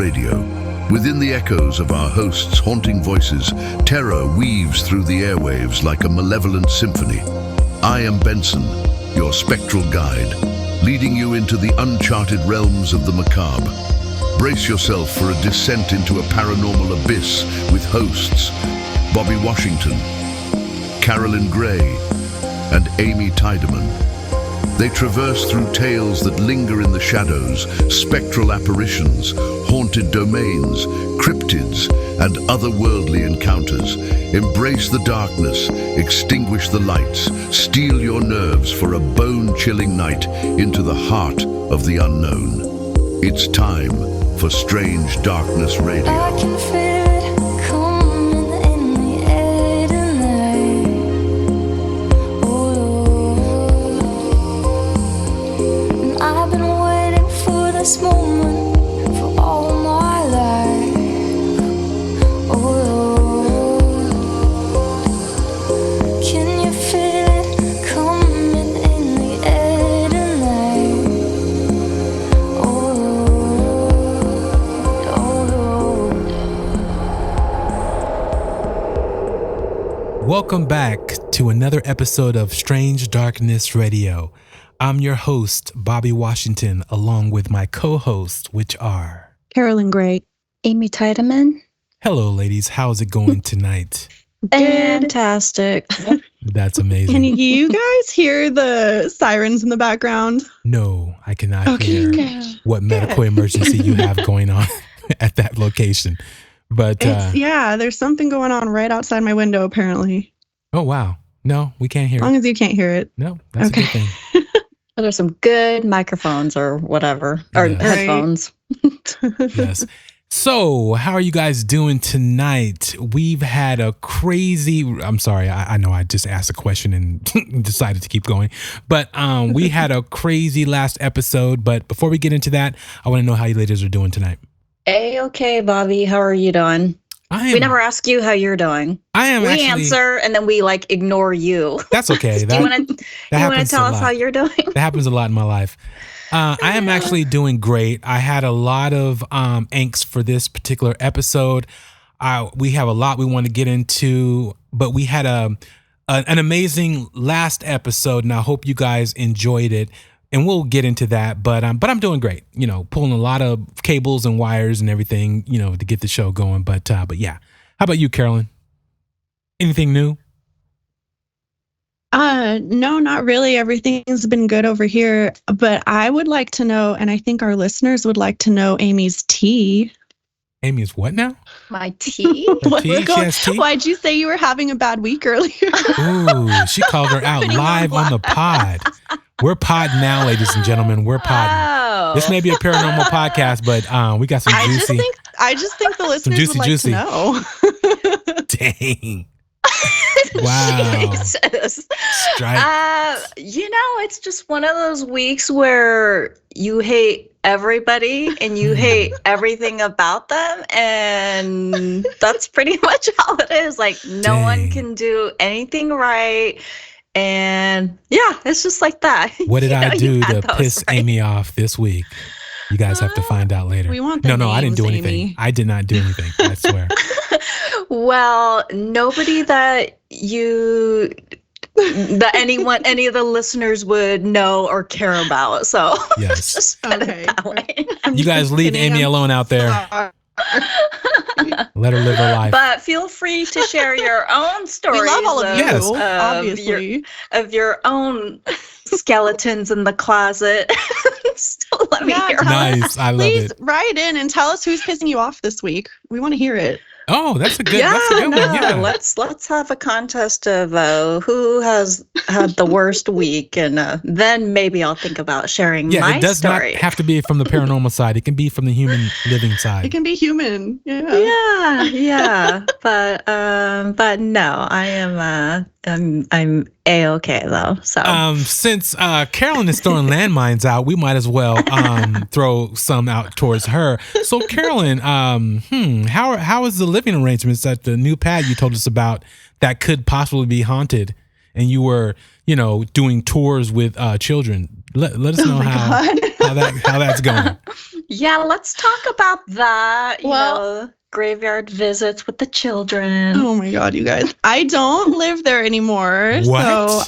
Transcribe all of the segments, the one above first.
Radio. Within the echoes of our hosts' haunting voices, terror weaves through the airwaves like a malevolent symphony. I am Benson, your spectral guide, leading you into the uncharted realms of the macabre. Brace yourself for a descent into a paranormal abyss with hosts Bobby Washington, Carolyn Grey, and Amy Tydeman. They traverse through tales that linger in the shadows, spectral apparitions, haunted domains, cryptids, and otherworldly encounters. Embrace the darkness, extinguish the lights, steel your nerves for a bone-chilling night into the heart of the unknown. It's time for Strange Darkness Radio. I can feel it coming in the air tonight. Oh, and I've been waiting for this moment for all my life. Oh, can you feel it coming in the air tonight? Oh, Welcome back to another episode of Strange Darkness Radio. I'm your host, Bobby Washington, along with my co-hosts, which are... Carolyn Grey. Amy Tydeman. Hello, ladies. How's it going tonight? Fantastic. That's amazing. Can you guys hear the sirens in the background? No, I cannot Okay, hear good. what medical emergency you have going on at that location. But, Yeah, there's something going on right outside my window, apparently. oh, wow. No, we can't hear As it. long as you can't hear it. No, that's Okay. a good thing. Well, there's some good microphones or whatever, or Yes. headphones. Yes. So, how are you guys doing tonight? We've had a crazy, I'm sorry, I know I just asked a question and decided to keep going, but we had a crazy last episode. But before we get into that, I want to know how you ladies are doing tonight. Okay, Bobby, how are you doing? We never ask you how you're doing. I am We actually, answer and then we ignore you. That's okay. Do you want to happens tell a us lot. how you're doing? That happens a lot in my life. I am actually doing great. I had a lot of angst for this particular episode. We have a lot we want to get into, but we had an amazing last episode, and I hope you guys enjoyed it. And we'll get into that, but I'm doing great. You know, pulling a lot of cables and wires and everything, you know, to get the show going. But yeah, how about you, Carolyn? Anything new? No, not really. Everything's been good over here. But I would like to know, and I think our listeners would like to know Amy's tea. Amy's what now? My tea? What's tea? She going- has tea? Why'd you say you were having a bad week earlier? Ooh, she called her out Putting you on live on the pod. We're pod now, ladies and gentlemen. We're podding. Oh. This may be a paranormal podcast, but we got some juicy. I just think the listeners juicy, would like juicy. to know. Dang. Wow. Jesus. Strike. It's just one of those weeks where you hate everybody and you hate everything about them, and that's pretty much how it is. Like, no one Dang. can do anything right, and yeah, it's just like that. What did I do you to had those, piss right? Amy off this week? You guys have to find out later. We want the No, I didn't do names, anything. Amy. I did not do anything. I swear. Well, nobody that any of the listeners would know or care about. So Yes. just put Okay. it that way. You guys leave kidding. Amy alone out there. Let her live her life. But feel free to share your own stories. We love all of you, Yes. obviously. Of your own skeletons in the closet. Still let me Yeah, hear. tell us. Nice. I love Please it. write in and tell us who's pissing you off this week. We want to hear it. Oh, that's a good one. Yeah. Let's have a contest of who has had the worst week, and then maybe I'll think about sharing Yeah, my it does story. not have to be from the paranormal side. It can be from the human living side. It can be human. Yeah. Yeah, but no, I am I'm A-okay though. So Since Carolyn is throwing landmines out, we might as well throw some out towards her. So Carolyn, how is the living arrangements at the new pad you told us about that could possibly be haunted, and you were doing tours with children? Let us know how that's going. Yeah, let's talk about that. You Well- know, graveyard visits with the children. Oh my God, you guys. I don't live there anymore. What? So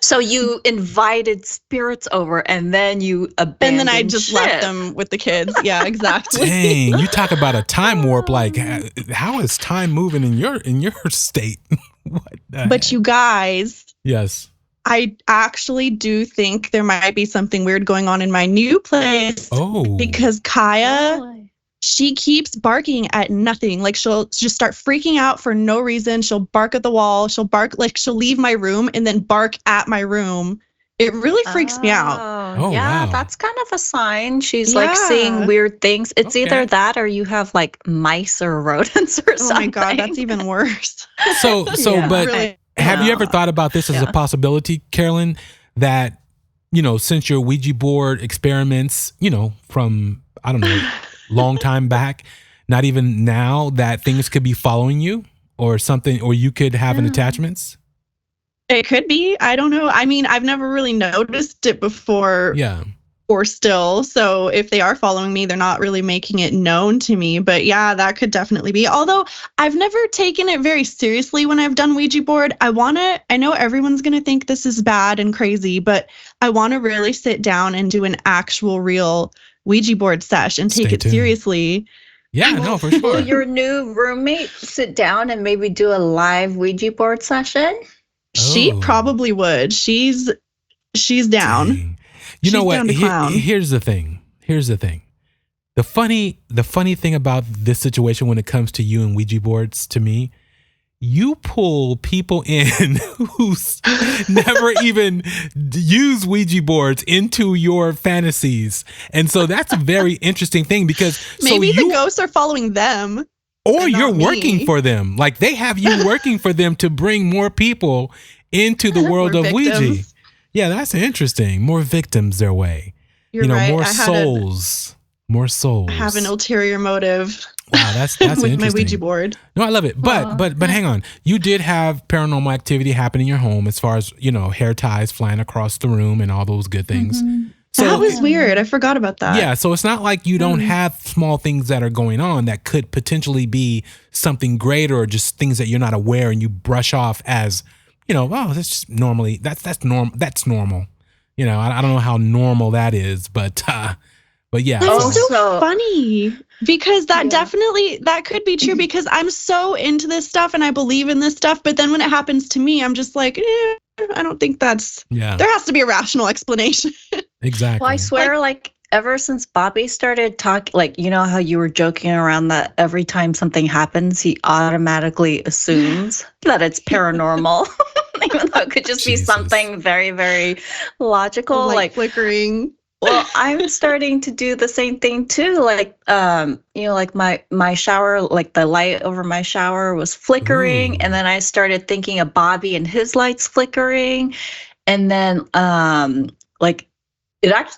So you invited spirits over and then you abandoned and then I just ship. left them with the kids. Yeah, exactly. Dang, you talk about a time warp. Like, how is time moving in your state? What the But heck? you guys, Yes. I actually do think there might be something weird going on in my new place Oh. because Kaya, Really? she keeps barking at nothing. Like she'll just start freaking out for no reason. She'll bark at the wall. She'll bark, like she'll leave my room and then bark at my room. It really freaks me out. Oh, yeah, wow. that's kind of a sign. She's like Yeah. seeing weird things. It's Okay. either that or you have like mice or rodents or Oh something. my God, that's even worse. So, Yeah. but Really. have you Yeah. ever thought about this as a Yeah. possibility, Carolyn, that, since your Ouija board experiments, from, I don't know, long time back, not even now, that things could be following you or something, or you could have an attachments? It could be. I don't know. I mean, I've never really noticed it before Yeah. or still. So if they are following me, they're not really making it known to me. But yeah, that could definitely be. Although I've never taken it very seriously when I've done Ouija board. I know everyone's going to think this is bad and crazy, but I want to really sit down and do an actual real Ouija board sesh and take Stay it tuned. seriously. Yeah, no, for Will sure. your new roommate sit down and maybe do a live Ouija board session? She Oh. probably would. She's down. Dang. You know She's what? down to clown. Here's the thing. The funny thing about this situation when it comes to you and Ouija boards, to me, you pull people in who's never even use Ouija boards into your fantasies. And so that's a very interesting thing because Maybe so the ghosts are following them. or and you're not me. working for them. Like they have you working for them to bring more people into the world More of Ouija. victims. Yeah, that's interesting. More victims their way. You're right. More I had souls. More souls. have an ulterior motive Wow, that's with interesting. my Ouija board. No, I love it. But hang on. You did have paranormal activity happen in your home as far as, hair ties flying across the room and all those good things. So That was weird. I forgot about that. yeah, so it's not like you don't have small things that are going on that could potentially be something greater or just things that you're not aware and you brush off as, oh, that's just normally that's normal. I don't know how normal that is, but yeah. That's Oh, so so- funny because that Yeah. definitely that could be true because I'm so into this stuff and I believe in this stuff, but then when it happens to me, I'm just like, I don't think that's. Yeah, There has to be a rational explanation. exactly. Well, I swear, like ever since Bobby started talking, like how you were joking around that every time something happens, he automatically assumes that it's paranormal, even though it could just Jesus. be something very, very logical. Like Like, flickering. well, I'm starting to do the same thing too. Like, like my shower, like the light over my shower was flickering, Ooh. and then I started thinking of Bobby and his lights flickering, and then like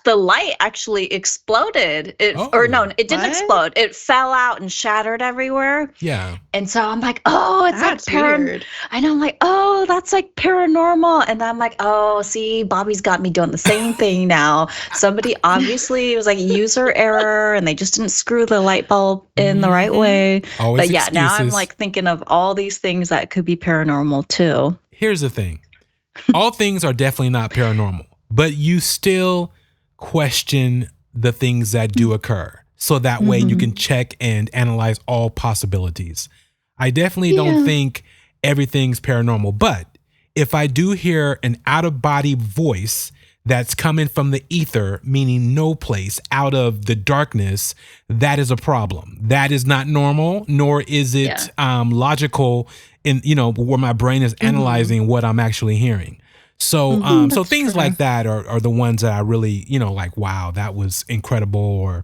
the light actually exploded. Or no, it didn't What? explode. It fell out and shattered everywhere. Yeah. And so I'm like, oh, it's That's like weird. I know, I'm like, oh, that's like paranormal. And I'm like, oh, see, Bobby's got me doing the same thing now. Somebody obviously, it was like user error and they just didn't screw the light bulb in the right way. Always But yeah, now I'm excuses. like thinking of all these things that could be paranormal too. Here's the thing. All things are definitely not paranormal, but you still question the things that do occur. So that way you can check and analyze all possibilities. I definitely don't think everything's paranormal, but if I do hear an out of body voice that's coming from the ether, meaning no place, out of the darkness, that is a problem. That is not normal, nor is it logical in, where my brain is analyzing what I'm actually hearing. So, so things like that are the ones that I really, like, wow, that was incredible, or,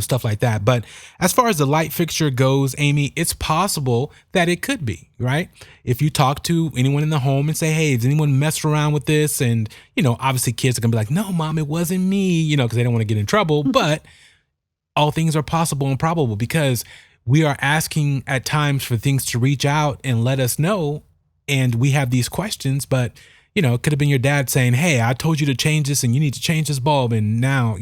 stuff like that. But as far as the light fixture goes, Amy, it's possible that it could be, right? If you talk to anyone in the home and say, hey, does anyone mess around with this? And, obviously kids are gonna be like, no, mom, it wasn't me, because they don't want to get in trouble. But all things are possible and probable because we are asking at times for things to reach out and let us know. And we have these questions, but it could have been your dad saying, "Hey, I told you to change this, and you need to change this bulb," and now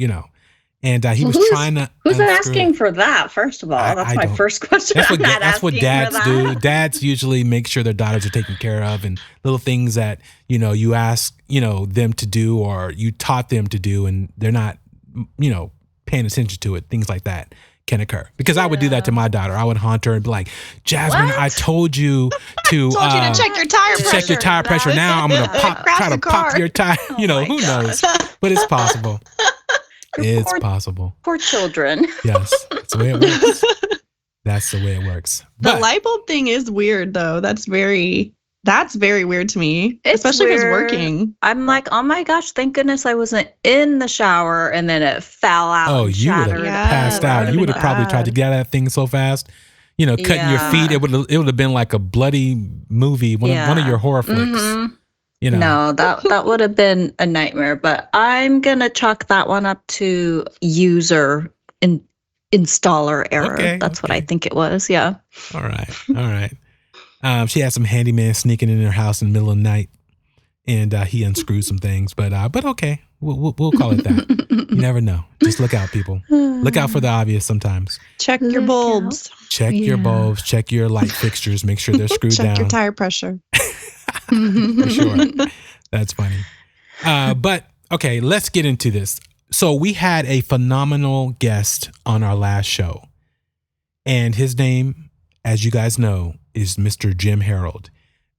And he was trying to. Who's asking for that? First of all, that's my first question. That's what dads do. Dads usually make sure their daughters are taken care of, and little things that you ask them to do or you taught them to do, and they're not paying attention to it. Things like that can occur. Because I would do that to my daughter. I would haunt her and be like, "Jasmine, I told you to check your tire pressure. Check your tire pressure. Now I'm gonna try to pop your tire." Who knows? But it's possible. It's possible. Poor children. Yes, that's the way it works. That's the way it works. The light bulb thing is weird, though. That's very weird to me, especially if it's working. I'm like, oh my gosh, thank goodness I wasn't in the shower and then it fell out. Oh, you would have passed out. You would have probably tried to get out of that thing so fast. Cutting your feet. It would have been like a bloody movie. One of your horror flicks. Mm-hmm. No, that would have been a nightmare, but I'm going to chalk that one up to user installer error. That's what I think it was. Yeah. All right. She had some handyman sneaking in her house in the middle of the night, and he unscrewed some things, but okay, we'll call it that. You never know. Just look out, people. Look out for the obvious sometimes. Check your bulbs. Check your bulbs. Check your light fixtures. Make sure they're screwed down. Check your tire pressure. For sure. That's funny. But okay, let's get into this. So we had a phenomenal guest on our last show, and his name, as you guys know, is Mr. Jim Harold,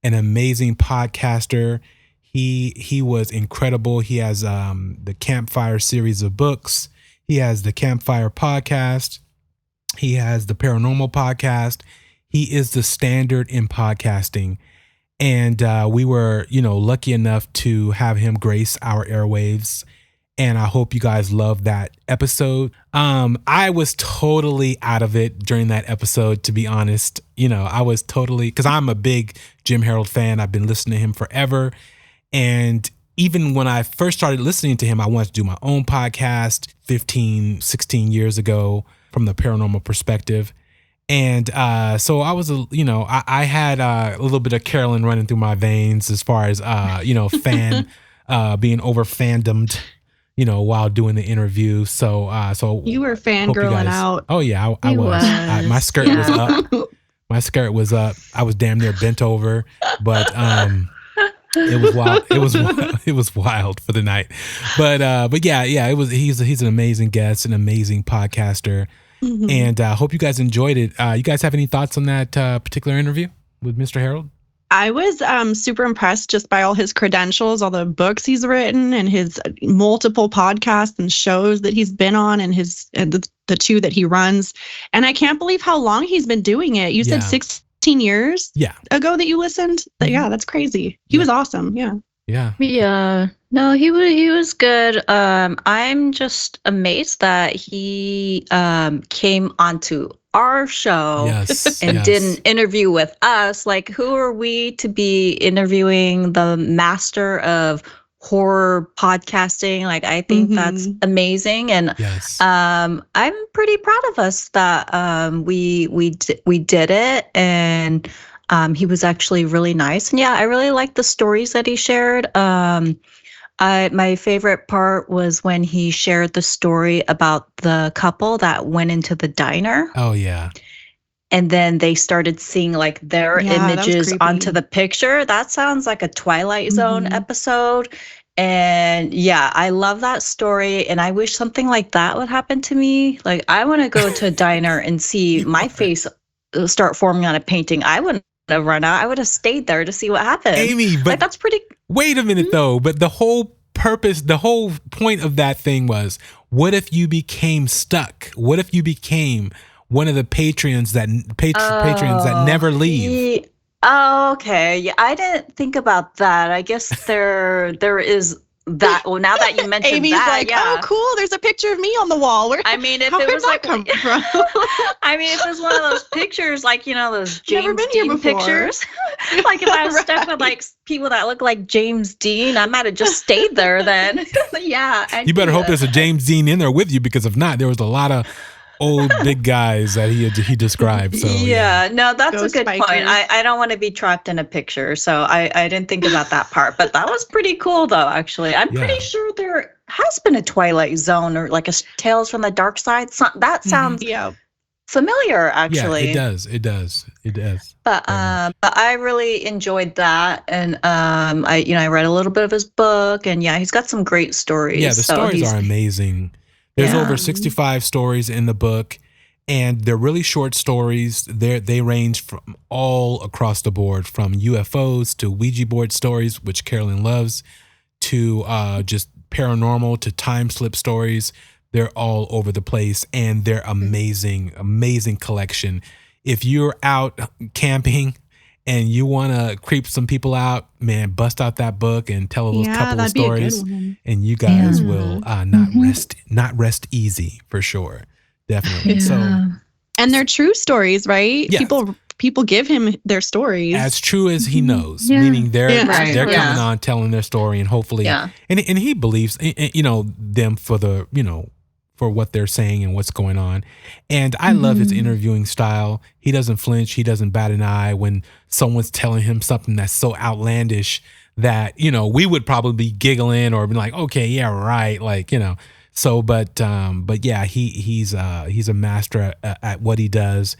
an amazing podcaster. He was incredible. He has the Campfire series of books. He has the Campfire podcast. He has the Paranormal podcast. He is the standard in podcasting. And we were, lucky enough to have him grace our airwaves. And I hope you guys love that episode. I was totally out of it during that episode, to be honest. I was totally, because I'm a big Jim Harold fan. I've been listening to him forever. And even when I first started listening to him, I wanted to do my own podcast 15, 16 years ago from the paranormal perspective. And so I was, I had a little bit of Carolyn running through my veins as far as, fan, being over fandomed, while doing the interview. So you were fangirling out. Oh yeah, I was. My skirt was up. My skirt was up. I was damn near bent over, but it was wild. It was wild for the night. But yeah, it was. He's an amazing guest, an amazing podcaster. Mm-hmm. And I hope you guys enjoyed it. You guys have any thoughts on that particular interview with Mr. Harold? I was super impressed just by all his credentials, all the books he's written, and his multiple podcasts and shows that he's been on, and the two that he runs. And I can't believe how long he's been doing it. You said 16 years ago that you listened? Mm-hmm. Yeah, that's crazy. He was awesome. Yeah. Yeah. No, he was good. I'm just amazed that he came onto our show and did an interview with us. Like, who are we to be interviewing the master of horror podcasting? Like, I think that's amazing, and I'm pretty proud of us that we did it, and he was actually really nice. And I really liked the stories that he shared. My favorite part was when he shared the story about the couple that went into the diner. Oh yeah. And then they started seeing like their images onto the picture. That sounds like a Twilight Zone episode. And I love that story. And I wish something like that would happen to me. Like, I want to go to a diner and see my face start forming on a painting. I wouldn't have run out. I would have stayed there to see what happened. Amy, but that's pretty. Wait a minute though. But the whole point of that thing was, what if you became stuck? What if you became one of the patrons that never leave? Oh, okay. Yeah, I didn't think about that. I guess there is that. Well, now that you mentioned Amy's that, like, oh, cool. There's a picture of me on the wall. If it was like, come from? I mean, if it was one of those pictures, like, those James Dean pictures, like if I was stuck with like people that look like James Dean, I might have just stayed there then. You better hope there's a James Dean in there with you, because if not, there was a lot of old big guys that he described. So yeah, no, that's Ghost a good point. bikers. I don't want to be trapped in a picture, so I didn't think about that part. But that was pretty cool, though. Actually, I'm Yeah. pretty sure there has been a Twilight Zone or like a Tales from the Dark Side. That sounds Yeah. familiar, yeah, actually. it does. It does. It does. But Very much. but I really enjoyed that, and I read a little bit of his book, and yeah, he's got some great stories. Yeah, the so stories he's are amazing. There's Yeah. over 65 stories in the book, and they're really short stories. They range from all across the board, from UFOs to Ouija board stories, which Carolyn loves, to just paranormal to time slip stories. They're all over the place, and they're amazing, amazing collection. If you're out camping and you want to creep some people out, man, bust out that book and tell a little Yeah, couple of that'd be a good stories, one. and you guys Yeah. will not rest easy for sure. Definitely. So And they're true stories, right? Yeah. People give him their stories. as true as he knows, Yeah. meaning they're Yeah. Right, they're yeah. coming on telling their story, and hopefully, Yeah. and he believes them for the for what they're saying and what's going on. And I love his interviewing style. He doesn't flinch. He doesn't bat an eye when someone's telling him something that's so outlandish that we would probably be giggling or be like, okay, yeah, right, like So, but yeah, he's a master at what he does,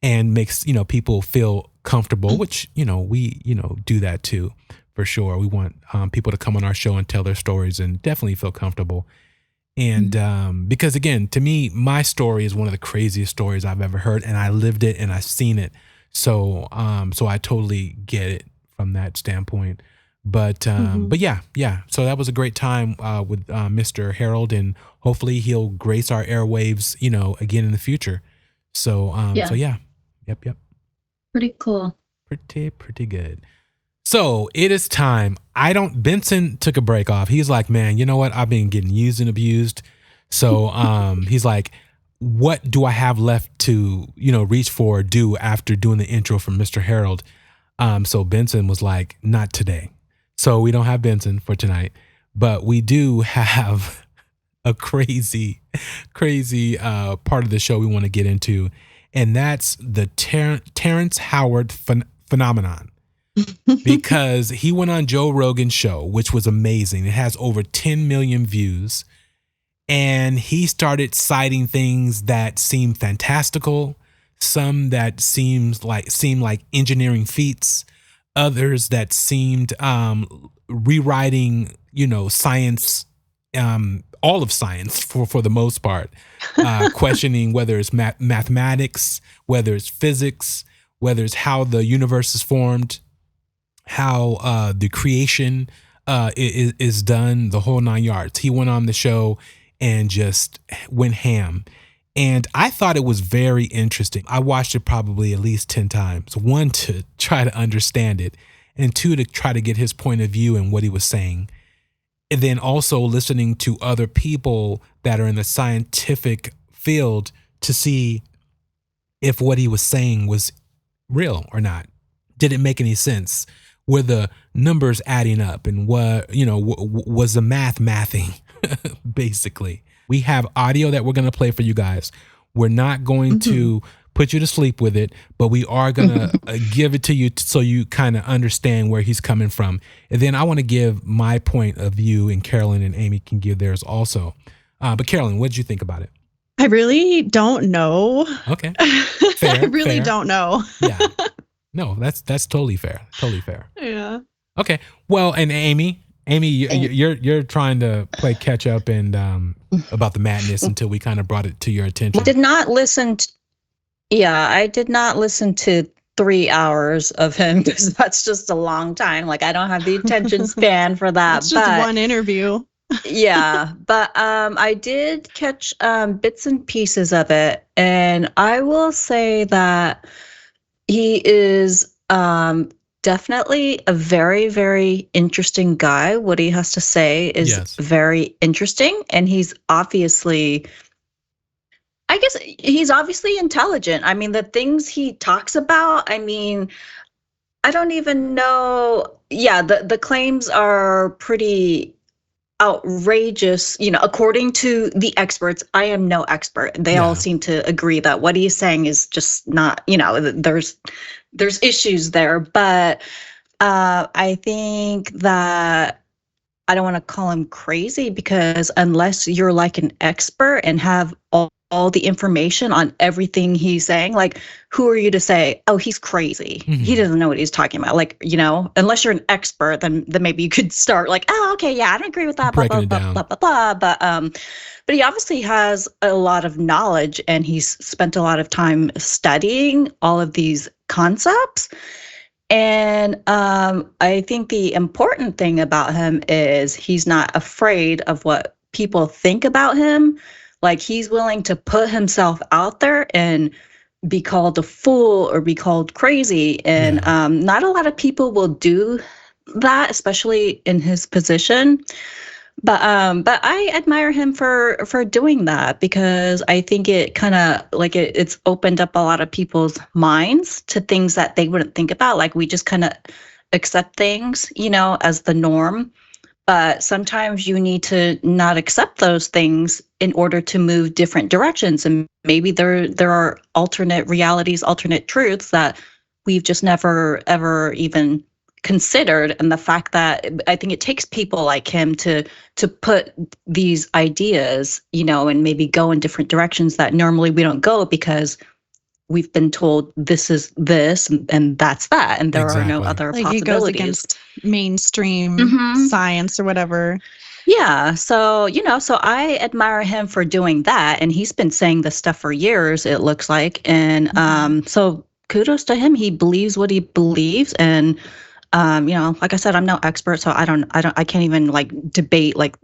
and makes people feel comfortable, which we do that too, for sure. We want people to come on our show and tell their stories and definitely feel comfortable. And because again, to me, my story is one of the craziest stories I've ever heard, and I lived it and I've seen it. So I totally get it from that standpoint. But yeah. So that was a great time with Mr. Harold, and hopefully he'll grace our airwaves, again in the future. So Yeah. Yep. Pretty cool. Pretty good. So it is time. Benson took a break off. He's like, man, you know what? I've been getting used and abused. So he's like, what do I have left to, reach for or do after doing the intro from Mr. Harold? So Benson was like, not today. So we don't have Benson for tonight, but we do have a crazy part of the show we want to get into. And that's the Terrence Howard phenomenon. Because he went on Joe Rogan's show, which was amazing. It has over 10 million views. And he started citing things that seem fantastical, some that seem like engineering feats, others that seemed rewriting, science, all of science for the most part, questioning whether it's mathematics, whether it's physics, whether it's how the universe is formed, how the creation is done, the whole 9 yards. He went on the show and just went ham. And I thought it was very interesting. I watched it probably at least 10 times. One, to try to understand it, and two, to try to get his point of view and what he was saying. And then also listening to other people that are in the scientific field to see if what he was saying was real or not. Did it make any sense? Were the numbers adding up, and was the mathing basically? We have audio that we're going to play for you guys. We're not going to put you to sleep with it, but we are going to give it to you so you kind of understand where he's coming from. And then I want to give my point of view, and Carolyn and Amy can give theirs also. But Carolyn, what did you think about it? I really don't know. Okay. I really fair. don't know. Yeah. No, that's totally fair. Totally fair. Yeah. Okay. Well, and Amy, you're trying to play catch up and about the madness until we kind of brought it to your attention. I did not listen to 3 hours of him, because that's just a long time. Like, I don't have the attention span for that. That's just one interview. Yeah, but I did catch bits and pieces of it, and I will say that he is definitely a very, very interesting guy. What he has to say is Yes. very interesting, and he's obviously intelligent. I mean, the things he talks about, I mean, I don't even know. Yeah, the claims are pretty outrageous, according to the experts. I am no expert. They all seem to agree that what he's saying is just not, there's issues there. But I think that I don't want to call him crazy, because unless you're like an expert and have all the information on everything he's saying, like, who are you to say, oh, he's crazy? He doesn't know what he's talking about. Like, unless you're an expert, then maybe you could start like, oh, okay, yeah, I don't agree with that, blah, blah, blah, blah, blah, blah. But he obviously has a lot of knowledge, and he's spent a lot of time studying all of these concepts. And I think the important thing about him is he's not afraid of what people think about him. Like, he's willing to put himself out there and be called a fool or be called crazy. And not a lot of people will do that, especially in his position. But I admire him for doing that, because I think it kind of like it's opened up a lot of people's minds to things that they wouldn't think about. Like, we just kind of accept things, as the norm. But sometimes you need to not accept those things in order to move different directions. And maybe there are alternate realities, alternate truths that we've just never, ever even considered. And the fact that I think it takes people like him to put these ideas, and maybe go in different directions that normally we don't go, because we've been told this is this and that's that, and there are no other possibilities. He goes against mainstream science or whatever. Yeah, so so I admire him for doing that, and he's been saying this stuff for years, it looks like, and so kudos to him. He believes what he believes, and like I said, I'm no expert, so I can't even like debate like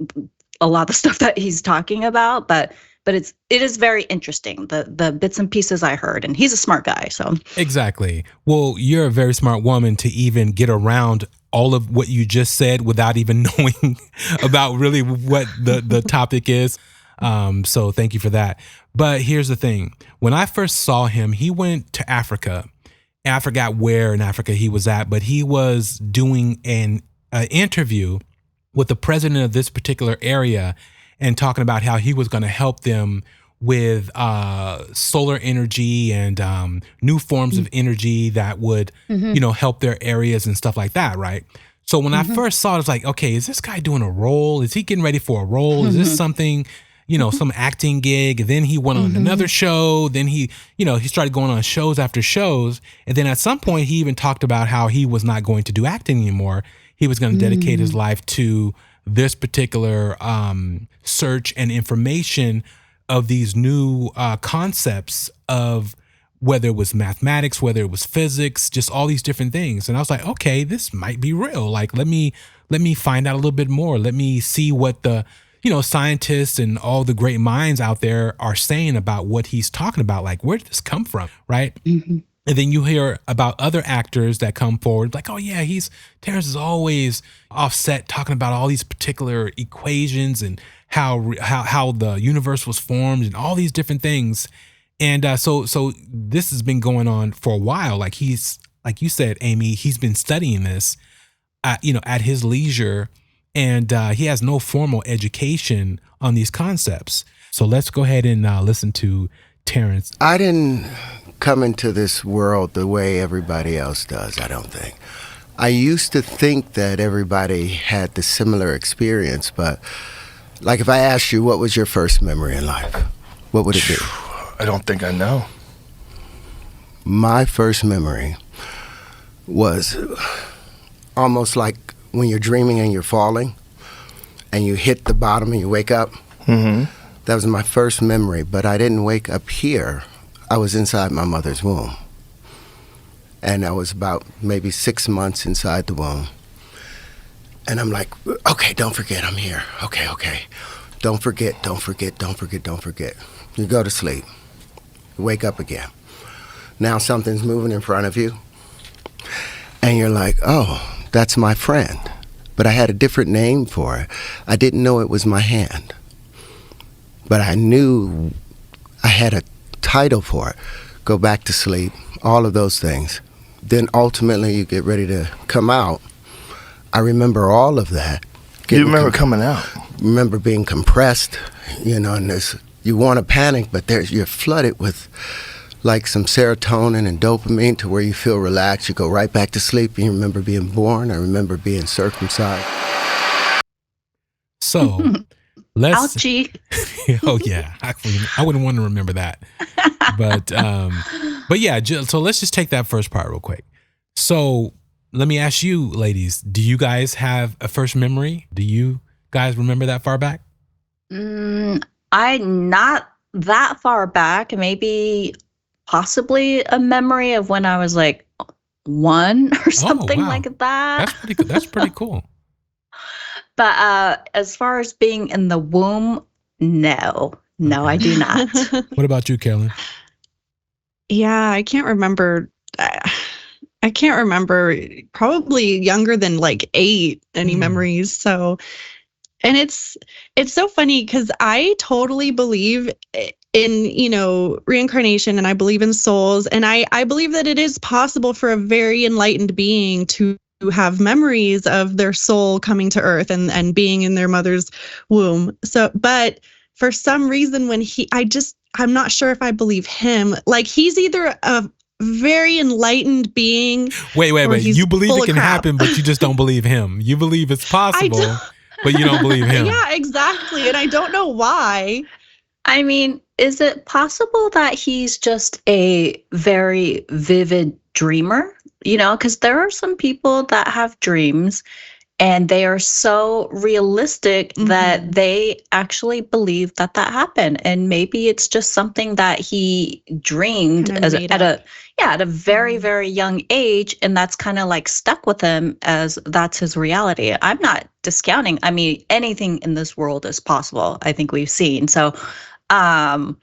a lot of the stuff that he's talking about, but it is very interesting, the bits and pieces I heard, and he's a smart guy. So exactly. Well, you're a very smart woman to even get around all of what you just said without even knowing about really what the topic is. So thank you for that. But here's the thing. When I first saw him, he went to Africa. I forgot where in Africa he was at, but he was doing an interview with the president of this particular area, and talking about how he was going to help them with solar energy and new forms of energy that would, help their areas and stuff like that, right? So when I first saw it, it's like, okay, is this guy doing a role? Is he getting ready for a role? Is this something, some acting gig? And then he went on another show. Then he started going on shows after shows. And then at some point, he even talked about how he was not going to do acting anymore. He was going to dedicate his life to this particular search and information of these new concepts of whether it was mathematics, whether it was physics, just all these different things. And I was like, okay, this might be real. Like, let me find out a little bit more. Let me see what the, scientists and all the great minds out there are saying about what he's talking about. Like, where did this come from? Right. And then you hear about other actors that come forward like, oh yeah, Terrence is always offset talking about all these particular equations and how the universe was formed and all these different things. And so this has been going on for a while. Like, he's, like you said, Amy, he's been studying this, at his leisure, and he has no formal education on these concepts. So let's go ahead and listen to Terrence. I didn't come into this world the way everybody else does, I don't think. I used to think that everybody had the similar experience, but like if I asked you, what was your first memory in life? What would it be? I don't think I know. My first memory was almost like when you're dreaming and you're falling and you hit the bottom and you wake up. That was my first memory, but I didn't wake up here. I was inside my mother's womb. And I was about maybe 6 months inside the womb. And I'm like, okay, don't forget I'm here. Okay. Don't forget. You go to sleep. You wake up again. Now something's moving in front of you. And you're like, oh, that's my friend. But I had a different name for it. I didn't know it was my hand. But I knew I had a title for it. Go back to sleep, all of those things. Then ultimately you get ready to come out. I remember all of that. Do you remember coming out? Remember being compressed, and you want to panic, but you're flooded with like some serotonin and dopamine to where you feel relaxed. You go right back to sleep. You remember being born. I remember being circumcised. So let's. Ouchie. Oh yeah, I wouldn't want to remember that. But yeah. So let's just take that first part real quick. So let me ask you, ladies, do you guys have a first memory? Do you guys remember that far back? I not that far back. Maybe possibly a memory of when I was like 1 or something wow. like that. That's pretty cool. But as far as being in the womb, no, Okay. I do not. What about you, Carolyn? Yeah, I can't remember. I can't remember. Probably younger than like 8. Any memories? So, and it's so funny because I totally believe in reincarnation, and I believe in souls, and I believe that it is possible for a very enlightened being to have memories of their soul coming to earth and being in their mother's womb. So, but for some reason, I'm not sure if I believe him. Like, he's either a very enlightened being. Wait. You believe it can crap. happen, but you just don't believe him. You believe it's possible, but you don't believe him. Yeah, exactly. And I don't know why. I mean, is it possible that he's just a very vivid dreamer? Because there are some people that have dreams and they are so realistic that they actually believe that happened. And maybe it's just something that he dreamed at a very, very young age. And that's kind of like stuck with him as that's his reality. I'm not discounting. I mean, anything in this world is possible. I think we've seen. So I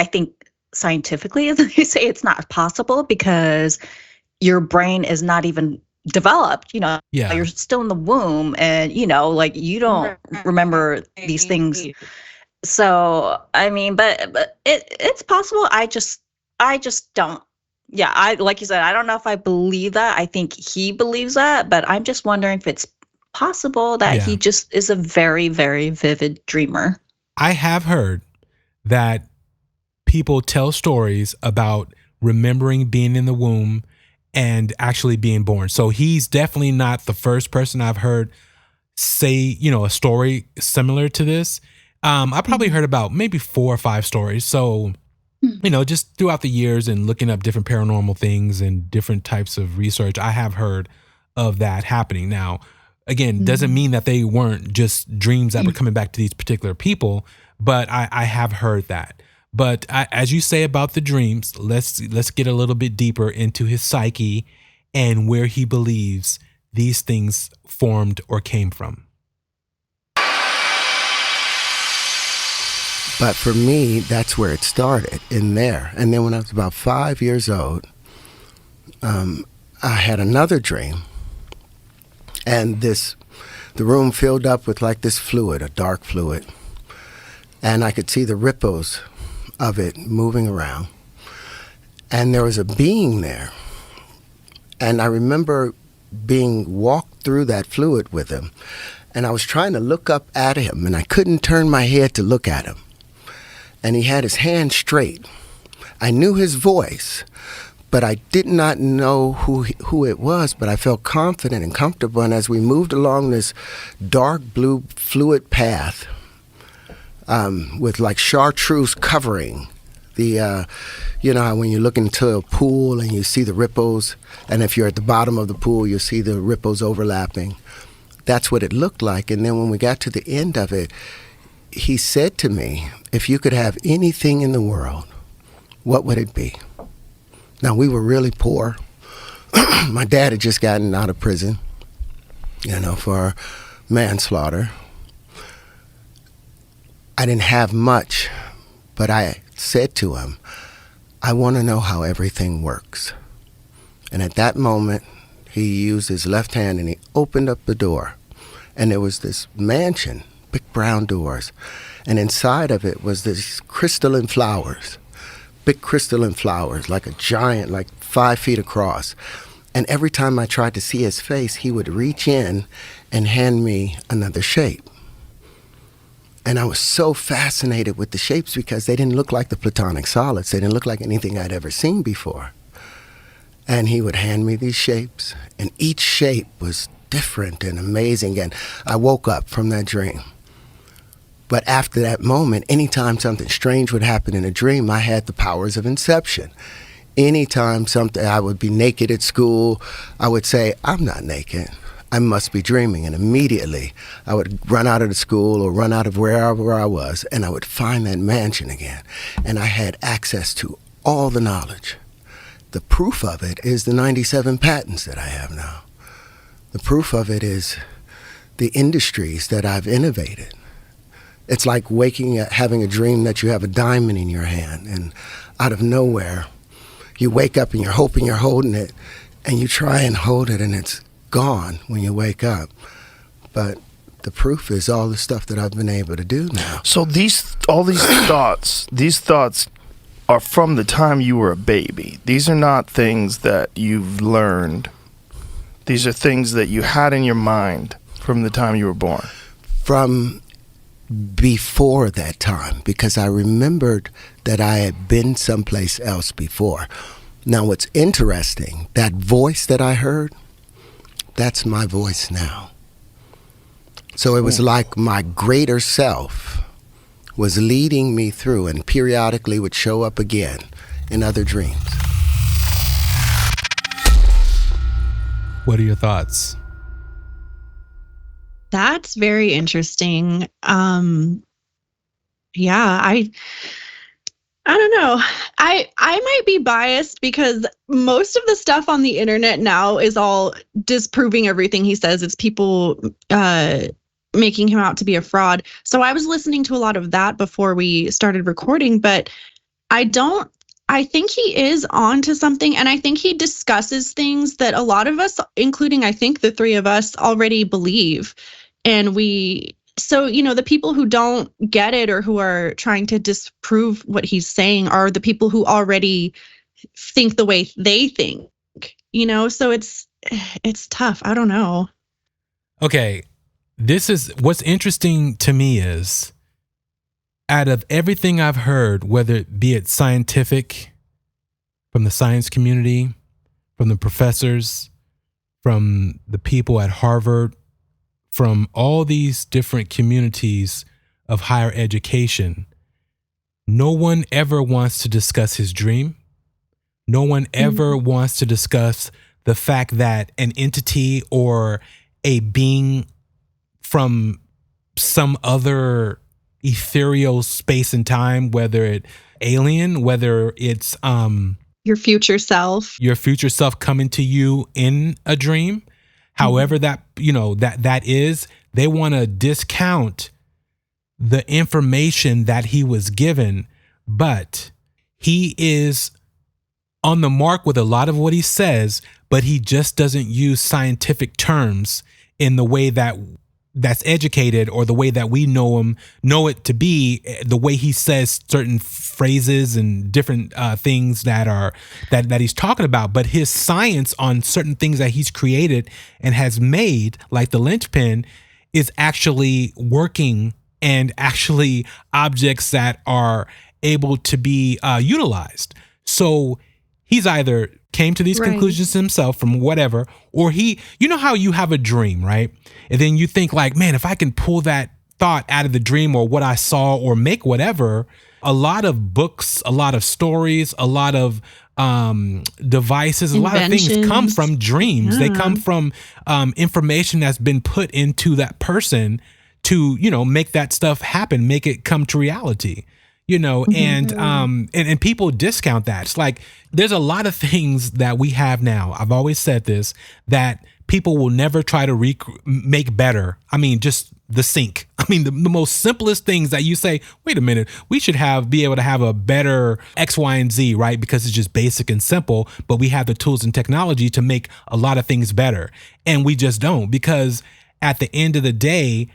think scientifically, as they say, it's not possible because your brain is not even developed. You're still in the womb, and like you don't remember these things. So I mean, but it's possible. I just don't. Yeah, I like you said, I don't know if I believe that. I think he believes that, but I'm just wondering if it's possible that he just is a very, very vivid dreamer. I have heard that people tell stories about remembering being in the womb and actually being born. So he's definitely not the first person I've heard say, a story similar to this. I probably heard about maybe 4 or 5 stories. So, just throughout the years and looking up different paranormal things and different types of research, I have heard of that happening. Now, again, doesn't mean that they weren't just dreams that were coming back to these particular people, but I have heard that. But as you say about the dreams, let's get a little bit deeper into his psyche and where he believes these things formed or came from. But for me, that's where it started, in there. And then when I was about 5 years old, I had another dream. And the room filled up with like this fluid, a dark fluid. And I could see the ripples of it moving around. And there was a being there. And I remember being walked through that fluid with him. And I was trying to look up at him, and I couldn't turn my head to look at him. And he had his hand straight. I knew his voice, but I did not know who it was, but I felt confident and comfortable. And as we moved along this dark blue fluid path, with like chartreuse covering the, how when you look into a pool and you see the ripples, and if you're at the bottom of the pool, you'll see the ripples overlapping. That's what it looked like. And then when we got to the end of it, he said to me, if you could have anything in the world, what would it be? Now, we were really poor. My dad had just gotten out of prison, for manslaughter. I didn't have much, but I said to him, I want to know how everything works. And at that moment, he used his left hand and he opened up the door. And there was this mansion, big brown doors. And inside of it was this crystalline flowers, big crystalline flowers, like a giant, like 5 feet across. And every time I tried to see his face, he would reach in and hand me another shape. And I was so fascinated with the shapes because they didn't look like the platonic solids. They didn't look like anything I'd ever seen before. And he would hand me these shapes, and each shape was different and amazing. And I woke up from that dream. But after that moment, anytime something strange would happen in a dream, I had the powers of inception. Anytime I would be naked at school, I would say, I'm not naked. I must be dreaming. And immediately I would run out of the school or run out of wherever I was, and I would find that mansion again. And I had access to all the knowledge. The proof of it is the 97 patents that I have now. The proof of it is the industries that I've innovated. It's like waking up, having a dream that you have a diamond in your hand, and out of nowhere, you wake up and you're hoping you're holding it, and you try and hold it, and it's gone when you wake up. But the proof is all the stuff that I've been able to do now. So all these thoughts are from the time you were a baby. These are not things that you've learned. These are things that you had in your mind from the time you were born. From before that time, because I remembered that I had been someplace else before. Now what's interesting, that voice that I heard, that's my voice now. So it was like my greater self was leading me through, and periodically would show up again in other dreams. What are your thoughts? That's very interesting. Yeah, I don't know. I might be biased because most of the stuff on the internet now is all disproving everything he says. It's people making him out to be a fraud. So I was listening to a lot of that before we started recording, but I think he is on to something, and I think he discusses things that a lot of us, including I think the three of us, already believe. And so, the people who don't get it or who are trying to disprove what he's saying are the people who already think the way they think, so it's tough. I don't know. Okay. This is what's interesting to me is out of everything I've heard, whether it be it scientific, from the science community, from the professors, from the people at Harvard, from all these different communities of higher education, no one ever wants to discuss his dream. No one ever wants to discuss the fact that an entity or a being from some other ethereal space and time, whether it alien, whether it's your future self coming to you in a dream, however that is, they want to discount the information that he was given. But he is on the mark with a lot of what he says, but he just doesn't use scientific terms in the way that's educated, or the way that we know it to be, the way he says certain phrases and different things that he's talking about. But his science on certain things that he's created and has made, like the Linchpin, is actually working, and actually objects that are able to be utilized. So he's either came to these conclusions himself from whatever, or how you have a dream, right? And then you think like, man, if I can pull that thought out of the dream or what I saw or make whatever, a lot of books, a lot of stories, a lot of devices, a lot of things come from dreams. They come from information that's been put into that person to, make that stuff happen, make it come to reality. And people discount that. It's like, there's a lot of things that we have now. I've always said this, that people will never try to make better. I mean, just the sink. I mean, the most simplest things that you say, wait a minute, we should be able to have a better X, Y, and Z, right? Because it's just basic and simple, but we have the tools and technology to make a lot of things better. And we just don't, because at the end of the day,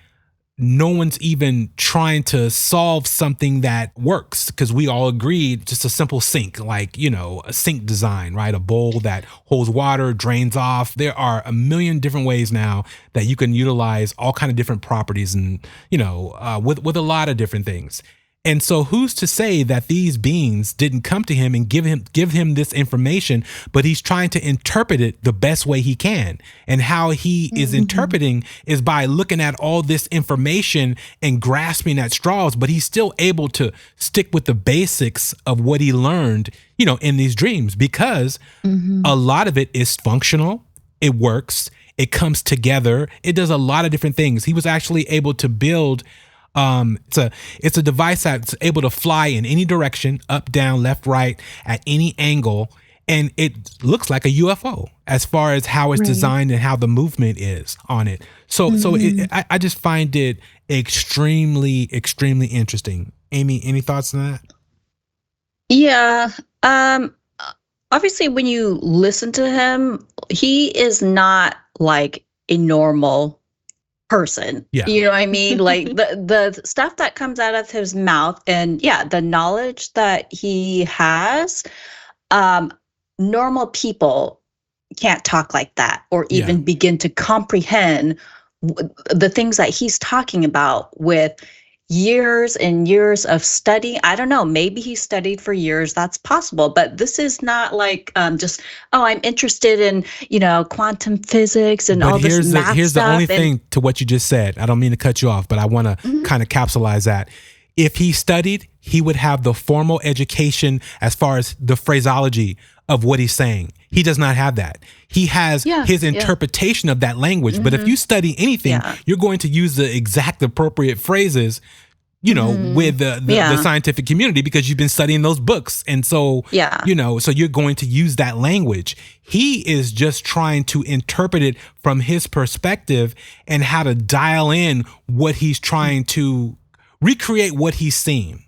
no one's even trying to solve something that works, because we all agreed just a simple sink, like, a sink design, right? A bowl that holds water, drains off. There are a million different ways now that you can utilize all kind of different properties and, with a lot of different things. And so who's to say that these beings didn't come to him and give him this information, but he's trying to interpret it the best way he can. And how he is interpreting is by looking at all this information and grasping at straws, but he's still able to stick with the basics of what he learned, in these dreams, because a lot of it is functional. It works. It comes together. It does a lot of different things. He was actually able to build it's a device that's able to fly in any direction, up, down, left, right, at any angle, and it looks like a UFO as far as how it's designed and how the movement is on it. So I just find it extremely, extremely interesting. Amy, any thoughts on that? Yeah. Obviously, when you listen to him, he is not like a normal person. Yeah. You know what I mean? Like the stuff that comes out of his mouth, and the knowledge that he has, normal people can't talk like that or even begin to comprehend the things that he's talking about with years and years of study. I don't know, maybe he studied for years, that's possible, but this is not like just, I'm interested in, quantum physics and all this math stuff. Here's the only thing to what you just said. I don't mean to cut you off, but I want to kind of capsulize that. If he studied, he would have the formal education as far as the phraseology of what he's saying. He does not have that. He has his interpretation of that language. But if you study anything, you're going to use the exact appropriate phrases, with the scientific community, because you've been studying those books. And so, so you're going to use that language. He is just trying to interpret it from his perspective and how to dial in what he's trying to recreate, what he's seen.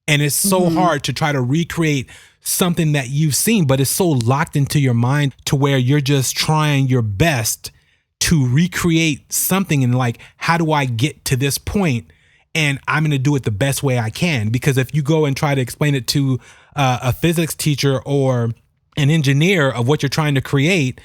And it's so hard to try to recreate something that you've seen, but it's so locked into your mind to where you're just trying your best to recreate something, and like, how do I get to this point? And I'm going to do it the best way I can. Because if you go and try to explain it to a physics teacher or an engineer of what you're trying to create,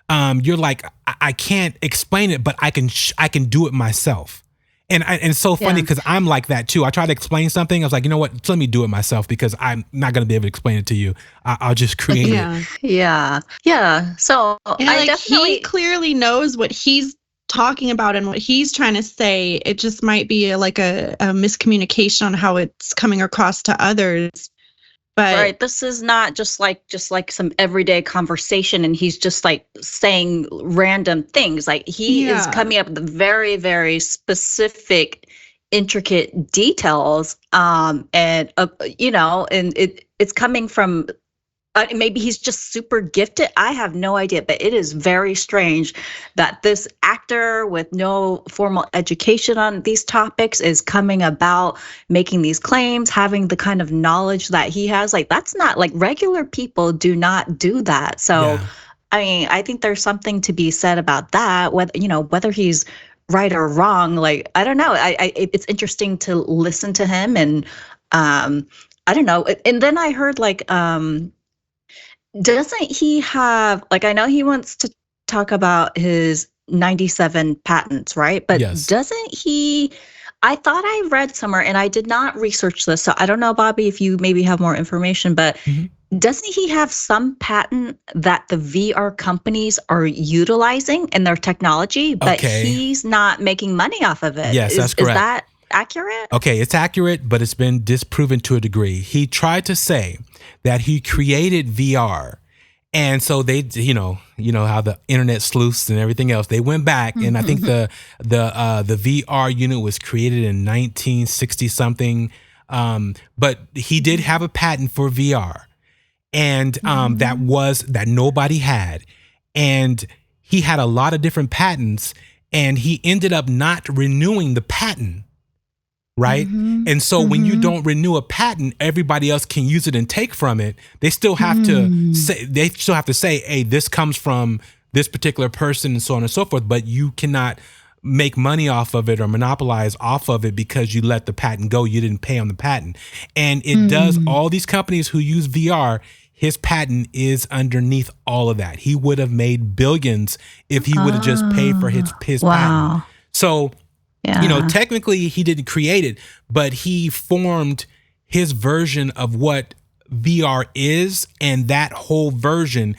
you're like, I can't explain it, but I can do it myself. And it's so funny because I'm like that too. I try to explain something. I was like, you know what? Let me do it myself, because I'm not going to be able to explain it to you. I'll just create it. Yeah. So I definitely... he clearly knows what he's talking about and what he's trying to say. It just might be like a miscommunication on how it's coming across to others. But right, this is not just like some everyday conversation, and he's just like saying random things. Like he is coming up with very, very specific, intricate details. And it's coming from. Maybe he's just super gifted. I have no idea, but it is very strange that this actor with no formal education on these topics is coming about making these claims, having the kind of knowledge that he has. Like, that's not like regular people do not do that. So, I mean, I think there's something to be said about that. Whether he's right or wrong, like, I don't know. It's interesting to listen to him, and I don't know. And then I heard like, doesn't he have, like, I know he wants to talk about his 97 patents, right? But doesn't he, I thought I read somewhere, and I did not research this, so I don't know, Bobby, if you maybe have more information, but doesn't he have some patent that the VR companies are utilizing in their technology, but he's not making money off of it? Yes, that's correct. Is that accurate? Okay, it's accurate, but it's been disproven to a degree. He tried to say that he created VR, and so they, you know how the internet sleuths and everything else, they went back, and I think the VR unit was created in 1960 something, but he did have a patent for VR, and that nobody had, and he had a lot of different patents, and he ended up not renewing the patent. Right. And so when you don't renew a patent, everybody else can use it and take from it. They still have to say, hey, this comes from this particular person and so on and so forth. But you cannot make money off of it or monopolize off of it because you let the patent go. You didn't pay on the patent. And it does, all these companies who use VR, his patent is underneath all of that. He would have made billions if he would have just paid for his patent. So, technically he didn't create it, but he formed his version of what VR is. And that whole version,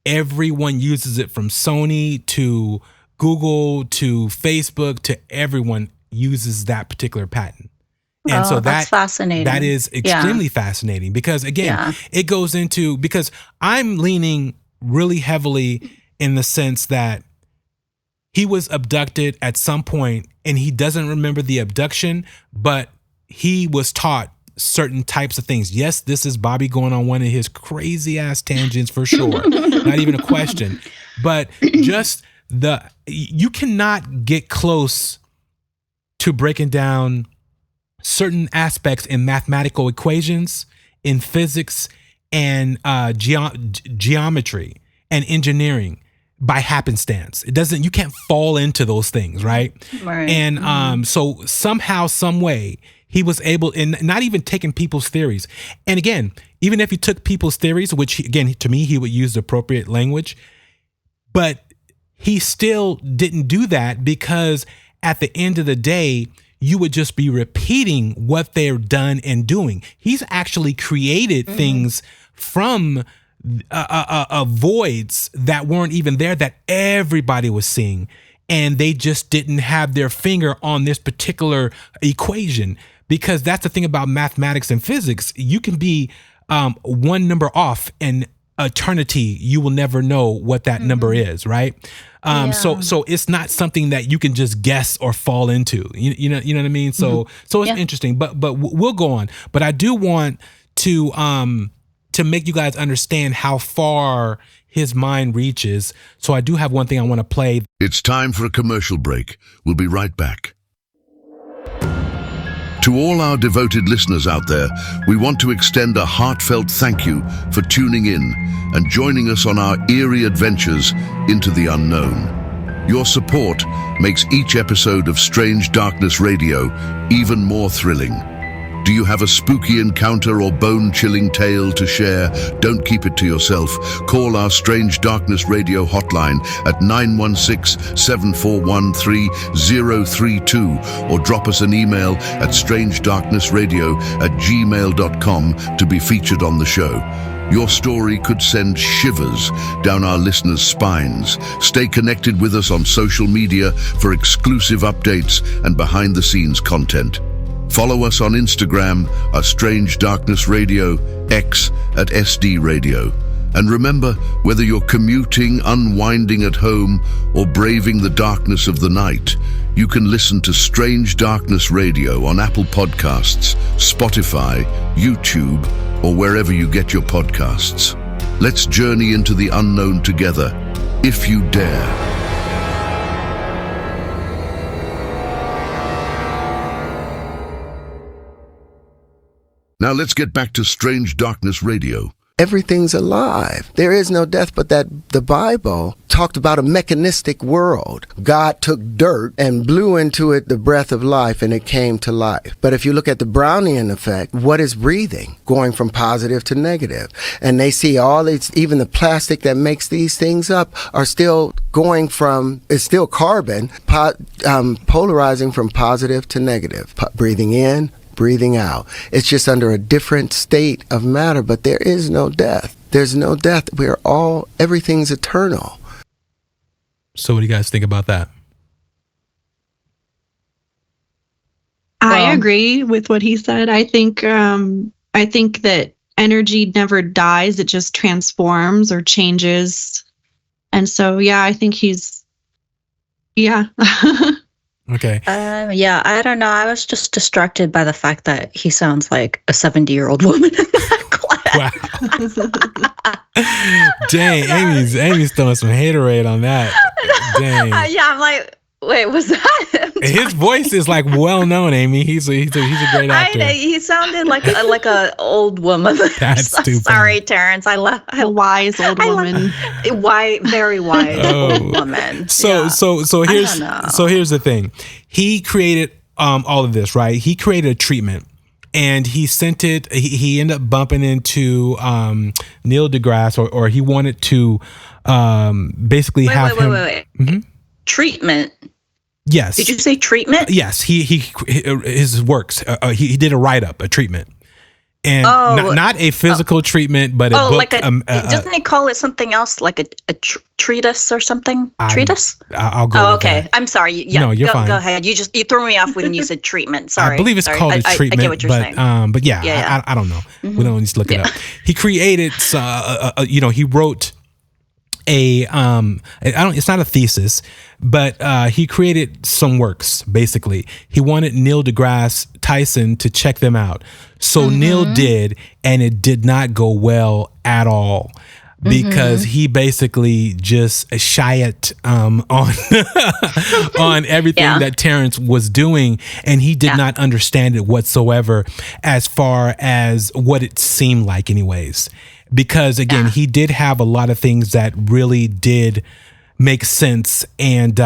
everyone uses it, from Sony to Google to Facebook to everyone uses that particular patent. And so that's fascinating. That is extremely fascinating because, again, it goes into, because I'm leaning really heavily in the sense that he was abducted at some point and he doesn't remember the abduction, but he was taught certain types of things. Yes, this is Bobby going on one of his crazy ass tangents for sure. Not even a question. But just you cannot get close to breaking down certain aspects in mathematical equations, in physics, and geometry and engineering by happenstance. You can't fall into those things, right? And so somehow, some way, he was able, and not even taking people's theories. And again, even if he took people's theories, which again, to me, he would use the appropriate language, but he still didn't do that because at the end of the day, you would just be repeating what they're done and doing. He's actually created things from voids that weren't even there that everybody was seeing. And they just didn't have their finger on this particular equation. Because that's the thing about mathematics and physics. You can be one number off in eternity. You will never know what that number is, right? So it's not something that you can just guess or fall into. You know what I mean? So it's interesting. But we'll go on. But I do want to make you guys understand how far his mind reaches. So I do have one thing I want to play. It's time for a commercial break. We'll be right back. To all our devoted listeners out there, we want to extend a heartfelt thank you for tuning in and joining us on our eerie adventures into the unknown. Your support makes each episode of Strange Darkness Radio even more thrilling. Do you have a spooky encounter or bone-chilling tale to share? Don't keep it to yourself. Call our Strange Darkness Radio hotline at 916-741-3032 or drop us an email at strangedarknessradio@gmail.com to be featured on the show. Your story could send shivers down our listeners' spines. Stay connected with us on social media for exclusive updates and behind-the-scenes content. Follow us on Instagram at Strange Darkness Radio, X at SD Radio. And remember, whether you're commuting, unwinding at home, or braving the darkness of the night, you can listen to Strange Darkness Radio on Apple Podcasts, Spotify, YouTube, or wherever you get your podcasts. Let's journey into the unknown together, if you dare. Now let's get back to Strange Darkness Radio. Everything's alive. There is no death, but that the Bible talked about a mechanistic world. God took dirt and blew into it the breath of life, and it came to life. But if you look at the Brownian effect, what is breathing? Going from positive to negative. And they see all these, even the plastic that makes these things up are still going from, it's still carbon, polarizing from positive to negative. Breathing in, breathing out. It's just under a different state of matter, but there is no death. There's no death. Everything's eternal. So what do you guys think about that? I agree with what he said. I think that energy never dies. It just transforms or changes. And so, I think Okay. I don't know. I was just distracted by the fact that he sounds like a 70-year-old woman in that class. Wow. Dang, Amy's throwing some haterade on that. Dang. I'm like, Wait, was that him? His voice is like well known, Amy. He's a great actor. He sounded like a old woman. That's stupid. Sorry, Terrence. A wise old woman. Very wise old woman. So here's the thing. He created all of this, right? He created a treatment. And he sent it. He ended up bumping into Neil deGrasse, or he wanted to basically have him. Wait. Mm-hmm. Treatment. Yes. Did you say treatment? Yes. He his works. He did a write-up, a treatment, and not a physical treatment, but a book. Like doesn't he call it something else, like a treatise or something? Treatise? I'll go. Oh, okay. That. I'm sorry. Yeah, no, you're fine. Go ahead. You threw me off when you said treatment. Sorry. I believe it's called a treatment. I get what you're saying. But yeah. I don't know. Mm-hmm. We don't need to look it up. He created. He wrote it's not a thesis, but he created some works. Basically, he wanted Neil deGrasse Tyson to check them out. So Neil did, and it did not go well at all, because he basically just shied on everything that Terrence was doing, and he did not understand it whatsoever, as far as what it seemed like, anyways. Because again, he did have a lot of things that really did make sense, and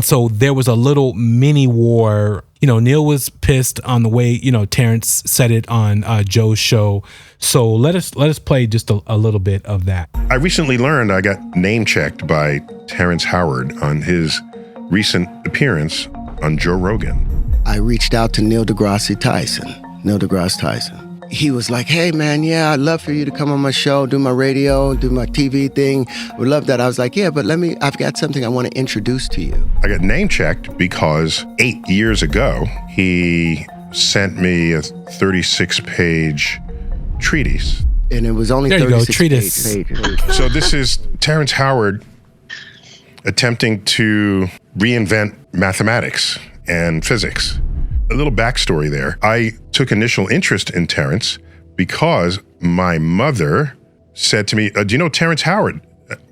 so there was a little mini war. Neil was pissed on the way Terrence said it on Joe's show. So let us play just a little bit of that. I recently learned I got name checked by Terrence Howard on his recent appearance on Joe Rogan. I reached out to Neil deGrasse Tyson. He was like, hey, man, yeah, I'd love for you to come on my show, do my radio, do my TV thing. Would love that. I was like, yeah, but I've got something I want to introduce to you. I got name checked because 8 years ago, he sent me a 36-page treatise. And it was only 36 pages. So this is Terrence Howard attempting to reinvent mathematics and physics. A little backstory there. I took initial interest in Terrence because my mother said to me, do you know Terrence Howard?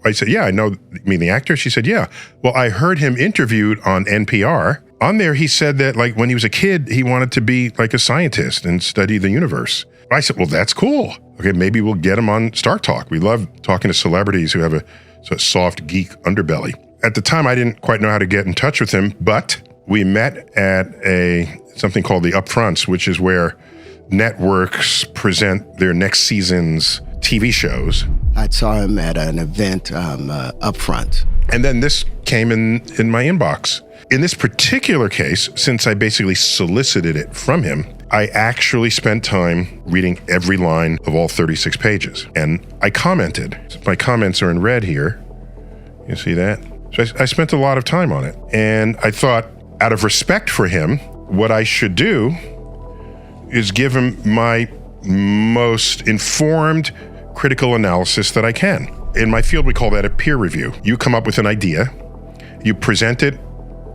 I said, yeah, I know. You mean the actor? She said, yeah. Well, I heard him interviewed on NPR. On there, he said that like when he was a kid, he wanted to be like a scientist and study the universe. I said, well, that's cool. Okay, maybe we'll get him on Star Talk. We love talking to celebrities who have a sort of soft geek underbelly. At the time, I didn't quite know how to get in touch with him, but we met at something called the Upfronts, which is where networks present their next season's TV shows. I saw him at an event Upfront. And then this came in my inbox. In this particular case, since I basically solicited it from him, I actually spent time reading every line of all 36 pages. And I commented. My comments are in red here. You see that? So I spent a lot of time on it. And I thought, out of respect for him, what I should do is give him my most informed critical analysis that I can. In my field, we call that a peer review. You come up with an idea, you present it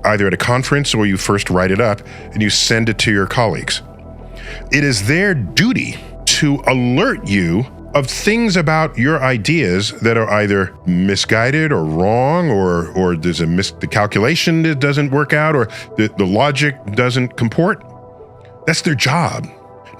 either at a conference or you first write it up and you send it to your colleagues. It is their duty to alert you of things about your ideas that are either misguided or wrong, or there's the calculation that doesn't work out, or the logic doesn't comport. That's their job.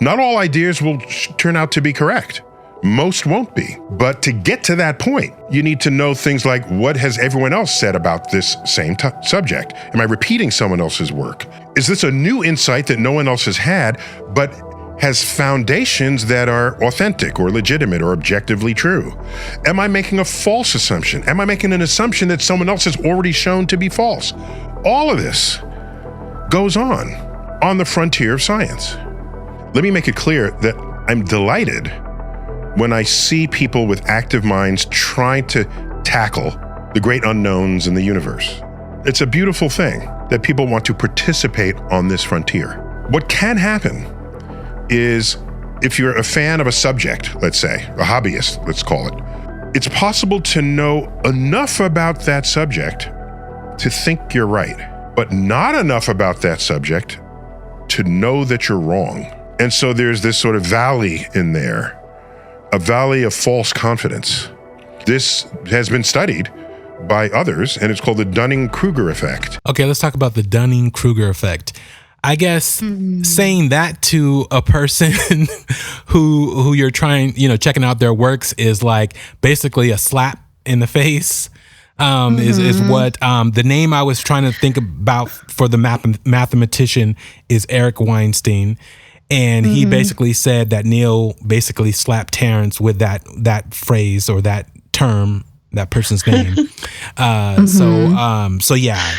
Not all ideas will turn out to be correct. Most won't be. But to get to that point, you need to know things like, what has everyone else said about this same subject? Am I repeating someone else's work? Is this a new insight that no one else has had, but has foundations that are authentic or legitimate or objectively true? Am I making a false assumption? Am I making an assumption that someone else has already shown to be false? All of this goes on the frontier of science. Let me make it clear that I'm delighted when I see people with active minds trying to tackle the great unknowns in the universe. It's a beautiful thing that people want to participate on this frontier. What can happen is, if you're a fan of a subject, let's say, a hobbyist, let's call it, it's possible to know enough about that subject to think you're right, but not enough about that subject to know that you're wrong. And so there's this sort of valley in there, a valley of false confidence. This has been studied by others, and it's called the Dunning-Kruger effect. Okay, let's talk about the Dunning-Kruger effect. I guess saying that to a person who you're trying, checking out their works is like basically a slap in the face. Is what the name I was trying to think about for the mathematician is Eric Weinstein. And he basically said that Neil basically slapped Terrence with that phrase or that term, that person's name. So yeah.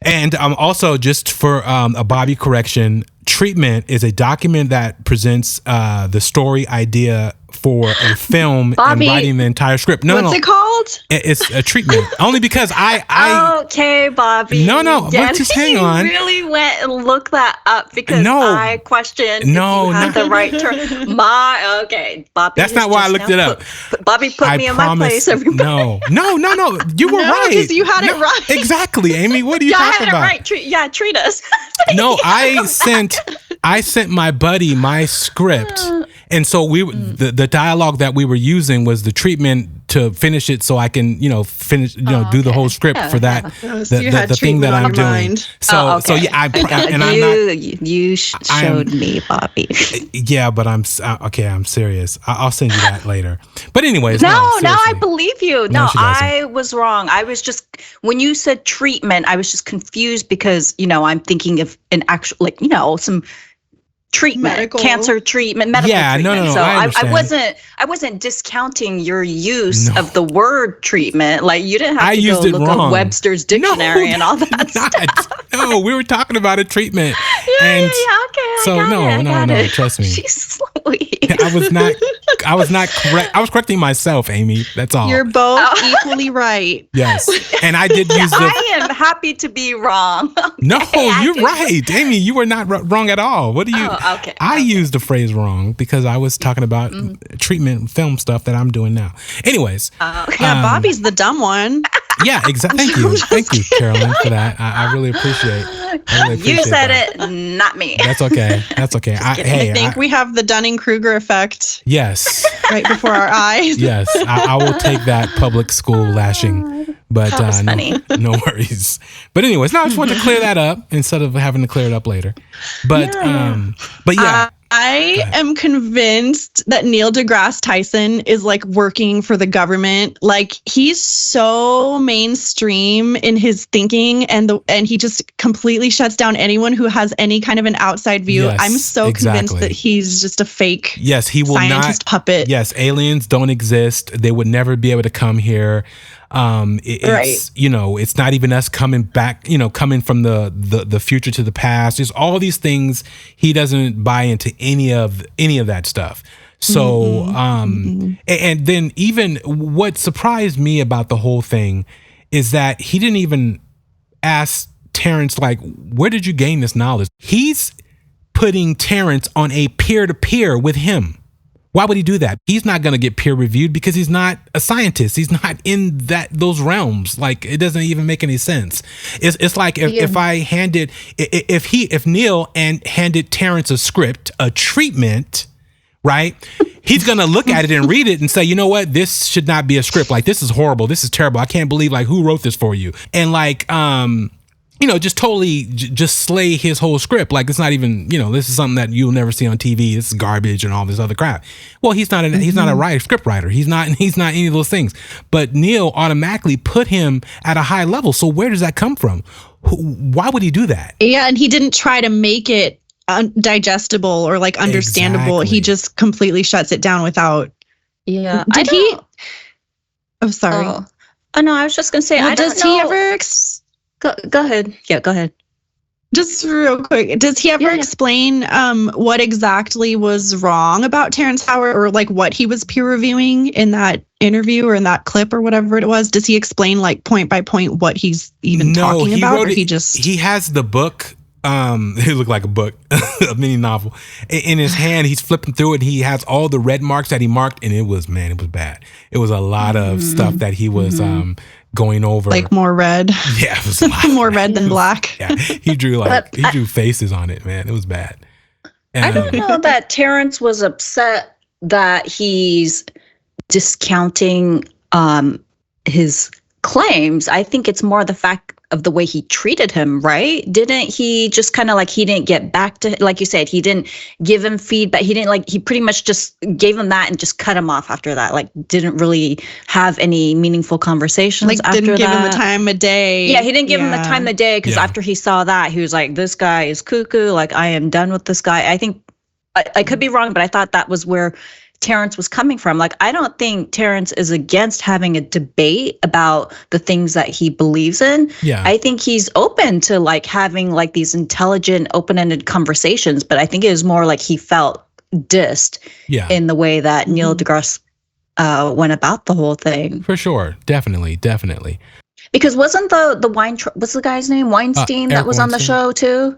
And also just for a Bobby correction, Treatment is a document that presents the story idea for a film Bobby, and writing the entire script. What's it called? It's a treatment. Only because I okay, Bobby. No, but just hang on. You really went and looked that up because I questioned if you had the right term. Okay, Bobby. That's not why I looked it up. Bobby put me in my place. Everybody. No. You were right. Because you had it right. Exactly, Amy. What are you talking about? I had it right. Treat us. No, I sent my buddy my script. And so the dialogue that we were using was the treatment to finish it, so I can finish do the whole script for that the thing that I'm doing. So you showed me, Bobby. Yeah, but I'm serious. I'll send you that later. But anyways, no, I believe you. No, I was wrong. I was just when you said treatment, I was just confused because I'm thinking of an actual some treatment, cancer treatment, medical treatment. No, so I wasn't discounting your use of the word treatment. Like you didn't have to go look up Webster's dictionary and all that stuff. No, we were talking about a treatment. Okay. No, trust me. She's sweet. I was not correct. I was correcting myself, Amy. That's all. You're both equally right. Yes. And I did use I am happy to be wrong. No, you're right. Amy, you were not wrong at all. What do you okay. I used the phrase wrong because I was talking about treatment film stuff that I'm doing now. Anyways. Bobby's the dumb one. Yeah, exactly. Thank you, Carolyn, for that. I really appreciate you said that. It, not me. That's okay. I think we have the Dunning-Kruger effect. Yes. Right before our eyes. Yes, I will take that public school lashing. But no worries. But anyways, I just wanted to clear that up instead of having to clear it up later. But yeah. I am convinced that Neil deGrasse Tyson is like working for the government. Like he's so mainstream in his thinking and he just completely shuts down anyone who has any kind of an outside view. Yes, I'm so convinced that he's just a fake he will scientist puppet. Yes, aliens don't exist. They would never be able to come here. It's not even us coming back, coming from the future to the past. Just all these things, he doesn't buy into any of that stuff. So, and then even what surprised me about the whole thing is that he didn't even ask Terrence, like, where did you gain this knowledge? He's putting Terrence on a peer-to-peer with him. Why would he do that? He's not going to get peer reviewed because he's not a scientist. He's not in those realms. Like it doesn't even make any sense. It's like if Neil handed Terrence a script, a treatment, right? He's going to look at it and read it and say, you know what? This should not be a script. Like this is horrible. This is terrible. I can't believe who wrote this for you? And just totally just slay his whole script. Like it's not even, this is something that you'll never see on TV. This is garbage and all this other crap. Well, he's not a script writer. He's not any of those things. But Neil automatically put him at a high level. So where does that come from? Why would he do that? Yeah, and he didn't try to make it digestible or understandable. Exactly. He just completely shuts it down without. Yeah. Did he? Oh, sorry. Oh no, I was just gonna say. Does he ever? Go ahead. Yeah, go ahead. Just real quick, does he ever explain what exactly was wrong about Terrence Howard or what he was peer reviewing in that interview or in that clip or whatever it was? Does he explain point by point what he's even talking about? Or he has the book. It looked like a book, a mini novel in his hand. He's flipping through it. He has all the red marks that he marked, and it was bad. It was a lot of stuff that he was going over, more red. Yeah, it was a lot more red than black. Yeah, he drew drew faces on it. Man, it was bad. And, I don't know that Terrence was upset that he's discounting his claims. I think it's more the fact of the way he treated him, right? Didn't he just kind of like, he didn't get back to, like you said, he didn't give him feedback. He didn't like, he pretty much just gave him that and just cut him off after that. Like, didn't really have any meaningful conversations Like, after didn't give him the that. time of day. Yeah, he didn't give him the time of day because Yeah. after he saw that, he was like, this guy is cuckoo. Like, I am done with this guy. I think, I could be wrong, but I thought that was where Terrence was coming from. Like, I don't think Terrence is against having a debate about the things that he believes in. Yeah. I think he's open to like having like these intelligent, open-ended conversations, but I think it was more like he felt dissed Yeah. in the way that Neil deGrasse went about the whole thing. For sure. Definitely. Because wasn't the what's the guy's name? Weinstein Eric that was on the Weinstein. show too?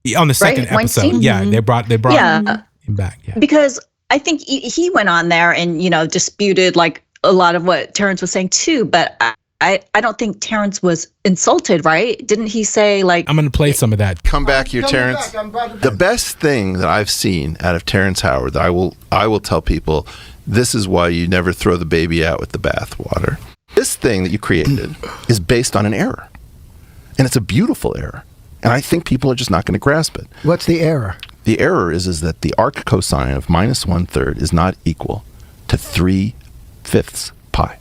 Yeah, on the second Right? episode. Weinstein? Yeah, they brought Yeah. him back. Yeah. Because I think he went on there and, you know, disputed like a lot of what Terrence was saying too. But I don't think Terrence was insulted, right? Didn't he say like, I'm going to play some of that. Come back here, Terrence. The best thing that I've seen out of Terrence Howard, that I will tell people, this is why you never throw the baby out with the bathwater. This thing that you created is based on an error. And it's a beautiful error. And I think people are just not going to grasp it. What's the error? The error is that the arc cosine of minus 1/3 is not equal to 3/5 pi.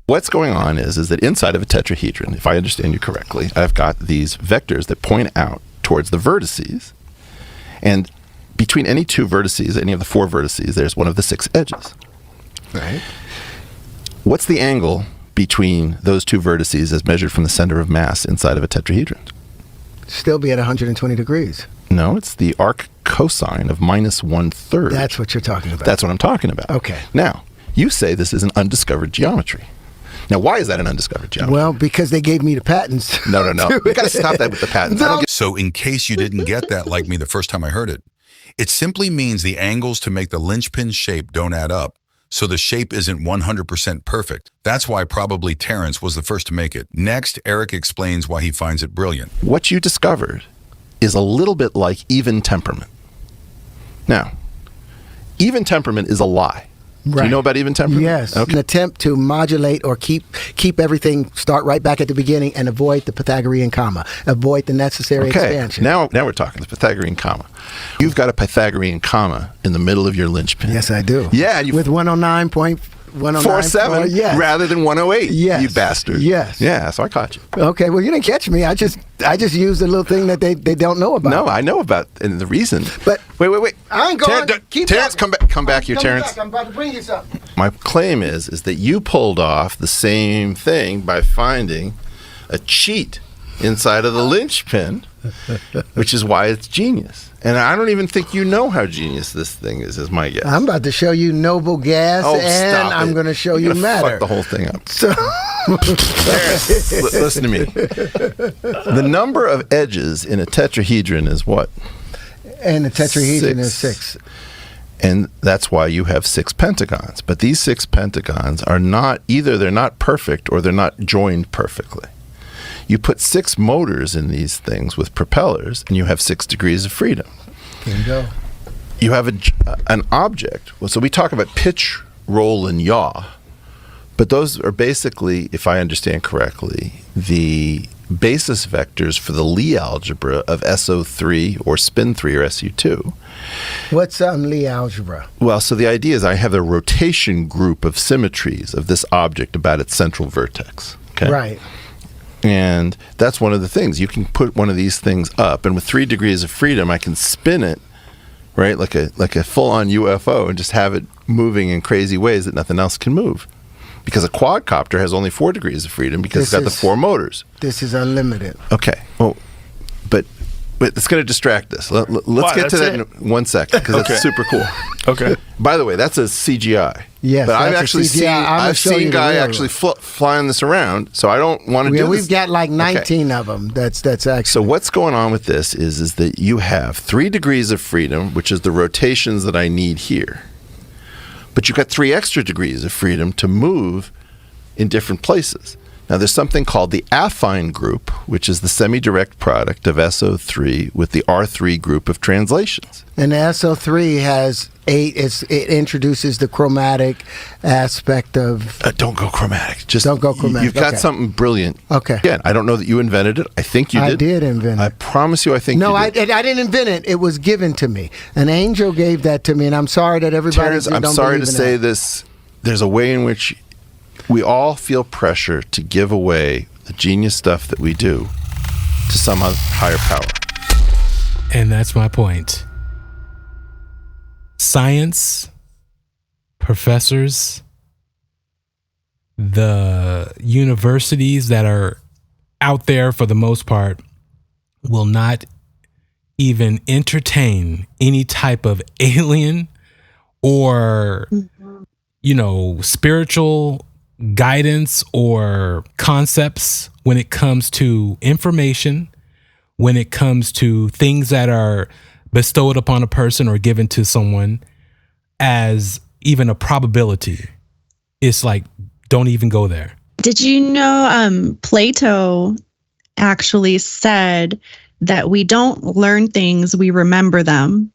What's going on is that inside of a tetrahedron, if I understand you correctly, I've got these vectors that point out towards the vertices. And between any two vertices, any of the four vertices, there's one of the 6 edges. Right. What's the angle between those two vertices as measured from the center of mass inside of a tetrahedron? Still be at 120 degrees. No, it's the arc cosine of minus 1/3. That's what you're talking about. That's what I'm talking about. Okay. Now, you say this is an undiscovered geometry. Now, why is that an undiscovered geometry? Well, because they gave me the patents. No. You got to stop that with the patents. I don't get- So in case you didn't get that like me the first time I heard it, it simply means the angles to make the linchpin shape don't add up. So the shape isn't 100% perfect. That's why probably Terrence was the first to make it. Next, Eric explains why he finds it brilliant. What you discovered is a little bit like even temperament. Now, even temperament is a lie. Do Right. you know about even temperament? Yes. Okay. An attempt to modulate or keep everything, start right back at the beginning and avoid the Pythagorean comma, avoid the necessary Okay. expansion. Now we're talking the Pythagorean comma. You've got a Pythagorean comma in the middle of your linchpin. Yes, I do. Yeah, you with 109.109. 47 yes. rather than 108. Yes. You bastard. Yes. Yeah, so I caught you. Okay, well, you didn't catch me. I just used a little thing that they don't know about. No, I know about and the reason. But wait. I ain't going. Keep Terrence, talking. come back here, I'm Terrence. back. I'm about to bring you something. My claim is that you pulled off the same thing by finding a cheat inside of the linchpin, which is why it's genius. And I don't even think you know how genius this thing is my guess. I'm about to show you noble gas, Oh, and stop I'm it. going to show You're you gonna matter. fuck the whole thing up. So, Listen to me. The number of edges in a tetrahedron is what? and the tetrahedron is 6. 6. And that's why you have 6 pentagons. But these 6 pentagons are not, either they're not perfect or they're not joined perfectly. You put 6 motors in these things with propellers, and you have 6 degrees of freedom. There you go. You have an object. Well, so we talk about pitch, roll, and yaw. But those are basically, if I understand correctly, the basis vectors for the Lie algebra of SO3 or spin 3 or SU2. What's Lie algebra? Well, so the idea is I have a rotation group of symmetries of this object about its central vertex. Okay? Right. And that's one of the things. You can put one of these things up, and with 3 degrees of freedom, I can spin it, right, like a full-on UFO, and just have it moving in crazy ways that nothing else can move. Because a quadcopter has only 4 degrees of freedom because it's got the 4 motors. This is unlimited. Okay. Well, but it's going to distract us. Let's Why, get to that's that in 1 second because Okay. that's super cool. Okay. By the way, that's a CGI. Yes, but I've that's a actually CGI. seen I'ma I've show you seen the guy real actually flying this around. So I don't want to do We've this. got like Okay. 19 of them. That's actually. So what's going on with this is that you have 3 degrees of freedom, which is the rotations that I need here. But you've got 3 extra degrees of freedom to move in different places. Now, there's something called the affine group, which is the semi-direct product of SO3 with the R3 group of translations. And the SO3 has 8. It introduces the chromatic aspect of. Don't go chromatic. Just don't go chromatic. You've got something brilliant. Okay. Again, I don't know that you invented it. I think you did. I did invent it. I promise you, I think no, you did. I didn't invent it. It was given to me. An angel gave that to me, and I'm sorry that everybody. Terrence, I'm sorry to say this. There's a way in which we all feel pressure to give away the genius stuff that we do to some higher power. And that's my point. Science, professors, the universities that are out there for the most part will not even entertain any type of alien or, spiritual guidance or concepts when it comes to information, when it comes to things that are bestowed upon a person or given to someone as even a probability. It's like, don't even go there. Did you know Plato actually said that we don't learn things, we remember them?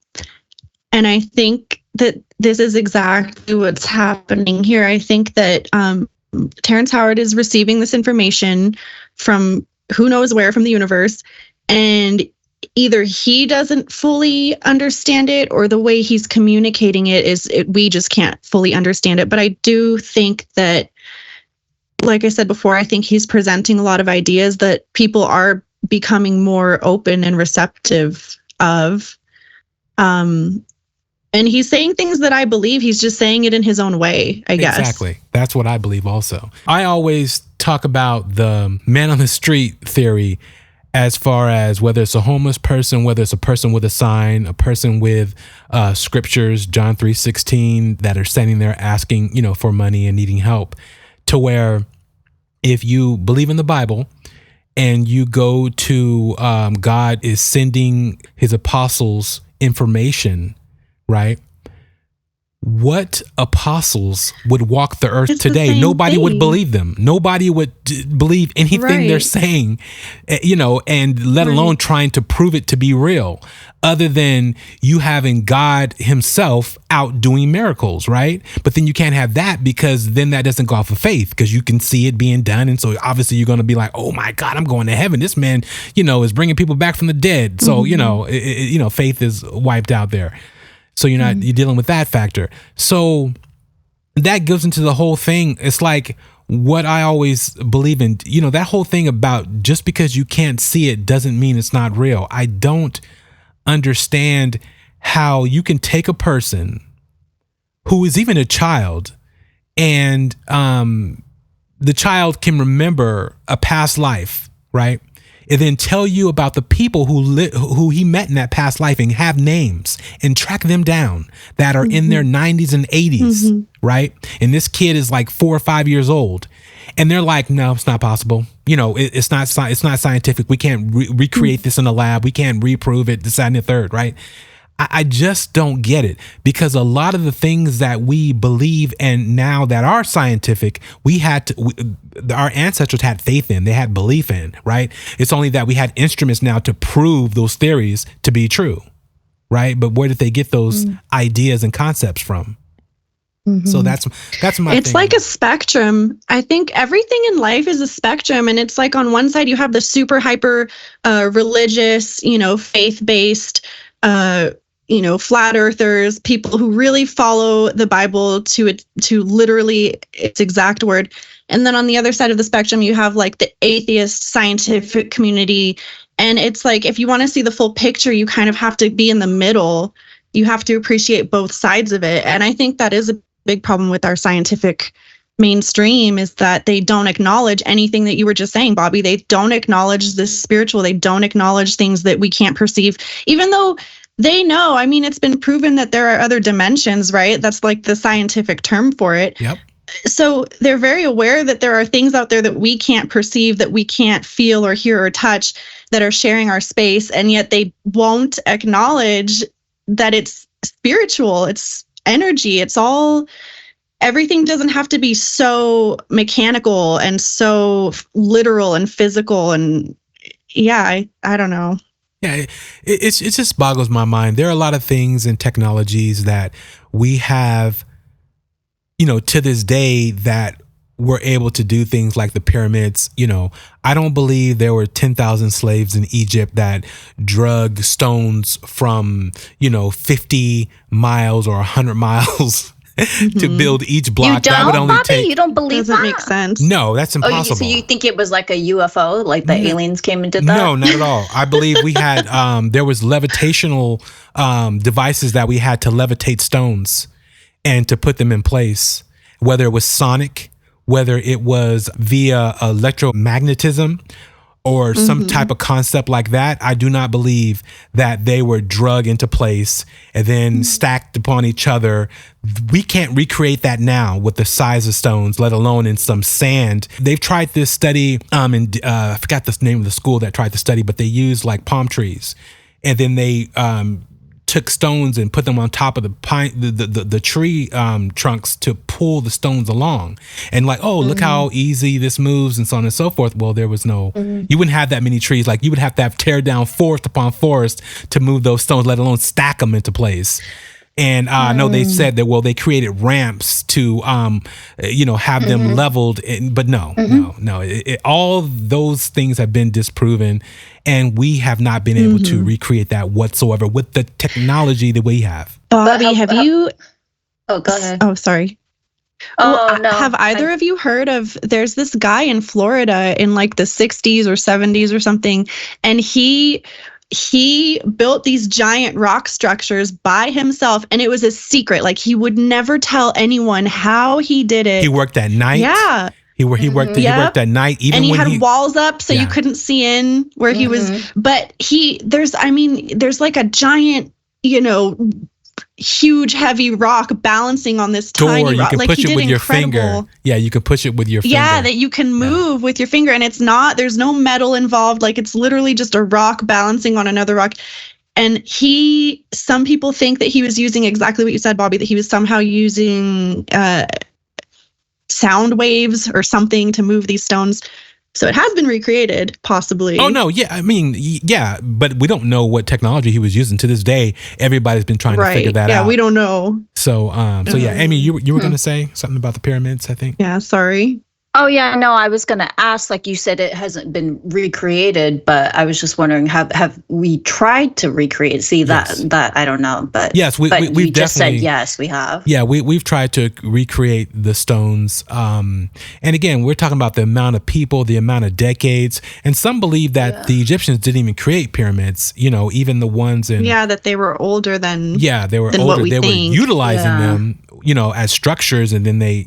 And I think that this is exactly what's happening here. I think that Terrence Howard is receiving this information from who knows where from the universe, and either he doesn't fully understand it or the way he's communicating we just can't fully understand it. But I do think that, like I said before, I think he's presenting a lot of ideas that people are becoming more open and receptive of. And he's saying things that I believe. He's just saying it in his own way, I guess. Exactly. That's what I believe also. I always talk about the man on the street theory as far as whether it's a homeless person, whether it's a person with a sign, a person with scriptures, John 3:16, that are standing there asking, for money and needing help, to where if you believe in the Bible and you go to God is sending his apostles information, right? What apostles would walk the earth today? Nobody would believe them. Nobody would believe anything they're saying, and let alone trying to prove it to be real, other than you having God himself out doing miracles, right? But then you can't have that because then that doesn't go off of faith because you can see it being done. And so obviously you're going to be like, oh my God, I'm going to heaven. This man, is bringing people back from the dead. So, faith is wiped out there. So you're dealing with that factor. So that goes into the whole thing. It's like what I always believe in, that whole thing about just because you can't see it doesn't mean it's not real. I don't understand how you can take a person who is even a child and the child can remember a past life, right? And then tell you about the people who he met in that past life and have names and track them down that are in their 90s and 80s, right? And this kid is like 4 or 5 years old. And they're like, no, it's not possible. It's not scientific. We can't recreate this in a lab. We can't reprove it, this, that, and the third, right? I just don't get it because a lot of the things that we believe and now that are scientific, our ancestors had faith in, they had belief in, right? It's only that we had instruments now to prove those theories to be true, right? But where did they get those ideas and concepts from? So that's my It's thing. like a spectrum. I think everything in life is a spectrum. And it's like on one side, you have the super hyper religious, faith-based, flat earthers, people who really follow the Bible to literally its exact word. And then on the other side of the spectrum, you have like the atheist scientific community. And it's like, if you want to see the full picture, you kind of have to be in the middle. You have to appreciate both sides of it. And I think that is a big problem with our scientific mainstream is that they don't acknowledge anything that you were just saying, Bobby. They don't acknowledge the spiritual. They don't acknowledge things that we can't perceive, even though they know. I mean, it's been proven that there are other dimensions, right? That's like the scientific term for it. Yep. So they're very aware that there are things out there that we can't perceive, that we can't feel or hear or touch, that are sharing our space. And yet they won't acknowledge that it's spiritual, it's energy, it's all everything doesn't have to be so mechanical and so literal and physical. And yeah, I don't know. Yeah, it just boggles my mind. There are a lot of things and technologies that we have, to this day that we're able to do things like the pyramids. I don't believe there were 10,000 slaves in Egypt that drug stones from, 50 miles or 100 miles to build each block. You don't, that would only Bobby? take. You don't believe Doesn't that? make sense. No, that's impossible. So you think it was like a UFO, like the aliens came and did that? No, not at all. I believe we had there was levitational devices that we had to levitate stones and to put them in place, whether it was sonic, whether it was via electromagnetism or some type of concept like that. I do not believe that they were drug into place and then stacked upon each other. We can't recreate that now with the size of stones, let alone in some sand. They've tried this study, and I forgot the name of the school that tried the study, but they used like palm trees, and then they took stones and put them on top of the tree trunks to pull the stones along, and like, oh, look how easy this moves, and so on and so forth. Well, there was no, you wouldn't have that many trees. Like, you would have to tear down forest upon forest to move those stones, let alone stack them into place. And I know they said that, well, they created ramps to, have them leveled. But no. All those things have been disproven, and we have not been able to recreate that whatsoever with the technology that we have. Bobby, have you? Oh, go ahead. Oh, sorry. Oh, no. Have either of you heard of, there's this guy in Florida in like the 60s or 70s or something, and he built these giant rock structures by himself, and it was a secret. Like, he would never tell anyone how he did it. He worked at night. Yeah. He worked at night, even and he when had walls up so you couldn't see in where he was. But there's like a giant, huge heavy rock balancing on this tiny rock. You can like, push he it did with your incredible. finger. Yeah, you can push it with your finger. Yeah, that you can move with your finger, and there's no metal involved. Like, it's literally just a rock balancing on another rock. And some people think that he was using exactly what you said, Bobby, that he was somehow using sound waves or something to move these stones. So it has been recreated, possibly. Oh, no. Yeah. I mean, yeah, but we don't know what technology he was using to this day. Everybody's been trying to figure that out. Yeah, we don't know. So yeah, Amy, you were going to say something about the pyramids, I think. Yeah, sorry. Oh, yeah, no, I was going to ask, like you said, it hasn't been recreated, but I was just wondering, have we tried to recreate? See, that I don't know, but yes, we've just definitely said yes, we have. Yeah, we've tried to recreate the stones. And again, we're talking about the amount of people, the amount of decades, and some believe that the Egyptians didn't even create pyramids, even the ones in... Yeah, that they were older than... Yeah, they were older. What we think. Were utilizing them, as structures, and then they,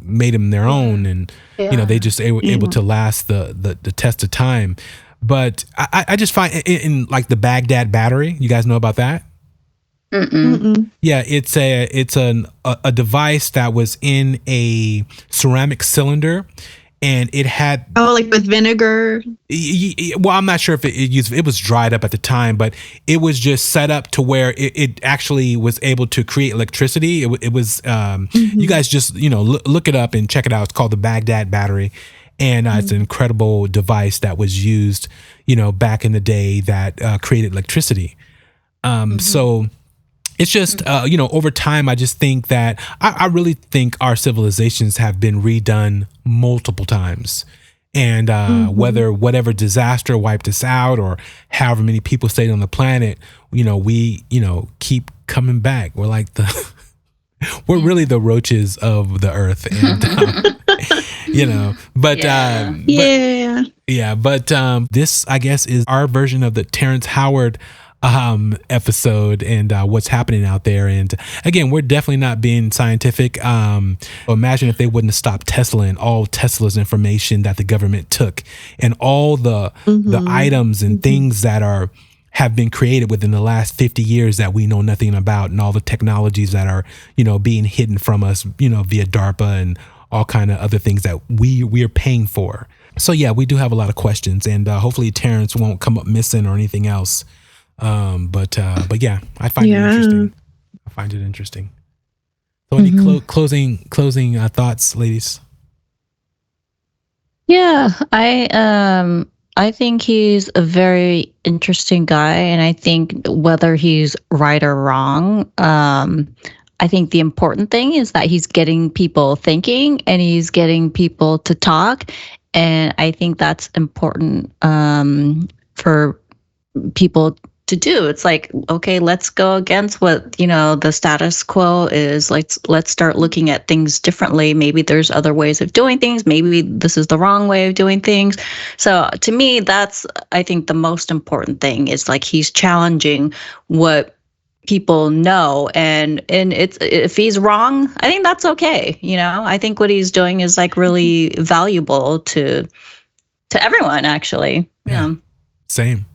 made them their own, and... they just were able to last the test of time. But I just find in like the Baghdad battery, you guys know about that? Yeah, it's a device that was in a ceramic cylinder, and it had like with vinegar. Well, I'm not sure if it was dried up at the time, but it was just set up to where it actually was able to create electricity. It was you guys just look it up and check it out. It's called the Baghdad battery, and it's an incredible device that was used back in the day that created electricity. So it's just over time, I just think that I really think our civilizations have been redone multiple times. And whatever disaster wiped us out, or however many people stayed on the planet, we keep coming back. We're like we're really the roaches of the earth, and this, I guess, is our version of the Terrence Howard episode and what's happening out there. And again, we're definitely not being scientific. Imagine if they wouldn't have stopped Tesla and all Tesla's information that the government took, and all the items and things that have been created within the last 50 years that we know nothing about, and all the technologies that are being hidden from us via DARPA and all kind of other things that we are paying for. So yeah, we do have a lot of questions, and hopefully Terrence won't come up missing or anything else. But yeah, I find it interesting. So any closing thoughts, ladies? Yeah, I think he's a very interesting guy, and I think whether he's right or wrong, I think the important thing is that he's getting people thinking and he's getting people to talk, and I think that's important for people to do. It's like, okay, let's go against what, the status quo is. Let's start looking at things differently. Maybe there's other ways of doing things. Maybe this is the wrong way of doing things. So to me, that's, I think, the most important thing is like he's challenging what people know, and it's, if he's wrong, I think that's okay. I think what he's doing is like really valuable to everyone, actually. Yeah. Same.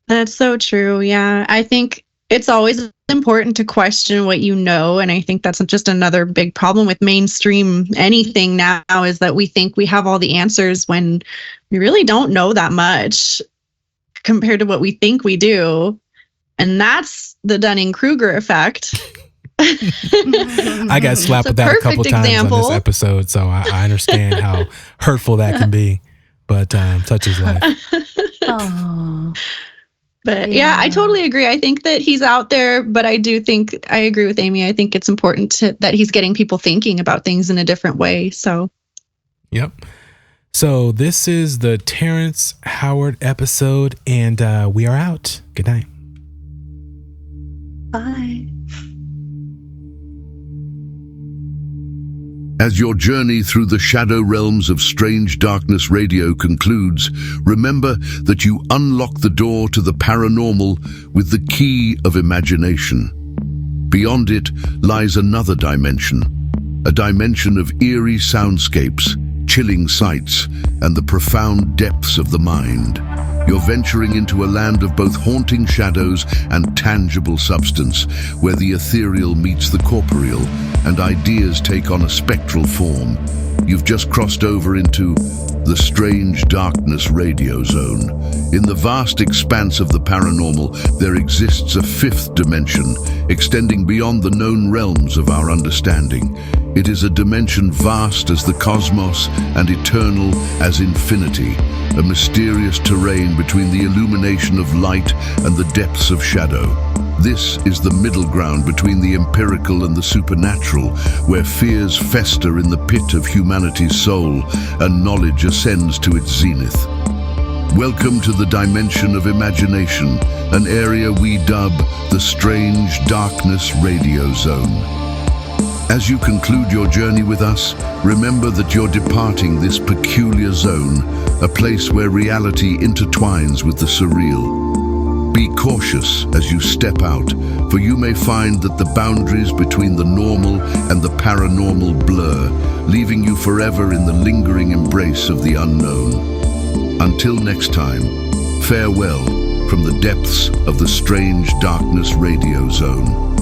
That's so true. Yeah. I think it's always important to question what you know. And I think that's just another big problem with mainstream anything now, is that we think we have all the answers when we really don't know that much compared to what we think we do. And that's the Dunning-Kruger effect. I got slapped with that a couple times on this episode, so I understand how hurtful that can be. But touches life. But yeah, I totally agree. I think that he's out there, but I do think I agree with Amy. I think it's important that he's getting people thinking about things in a different way. So, yep. So this is the Terrence Howard episode, and we are out. Good night. Bye. As your journey through the shadow realms of Strange Darkness Radio concludes, remember that you unlock the door to the paranormal with the key of imagination. Beyond it lies another dimension, a dimension of eerie soundscapes, chilling sights, and the profound depths of the mind. You're venturing into a land of both haunting shadows and tangible substance, where the ethereal meets the corporeal, and ideas take on a spectral form. You've just crossed over into the Strange Darkness Radio Zone. In the vast expanse of the paranormal, there exists a fifth dimension, extending beyond the known realms of our understanding. It is a dimension vast as the cosmos and eternal as infinity, a mysterious terrain between the illumination of light and the depths of shadow. This is the middle ground between the empirical and the supernatural, where fears fester in the pit of humanity's soul and knowledge ascends to its zenith. Welcome to the dimension of imagination, an area we dub the Strange Darkness Radio Zone. As you conclude your journey with us, remember that you're departing this peculiar zone, a place where reality intertwines with the surreal. Be cautious as you step out, for you may find that the boundaries between the normal and the paranormal blur, leaving you forever in the lingering embrace of the unknown. Until next time, farewell from the depths of the Strange Darkness Radio Zone.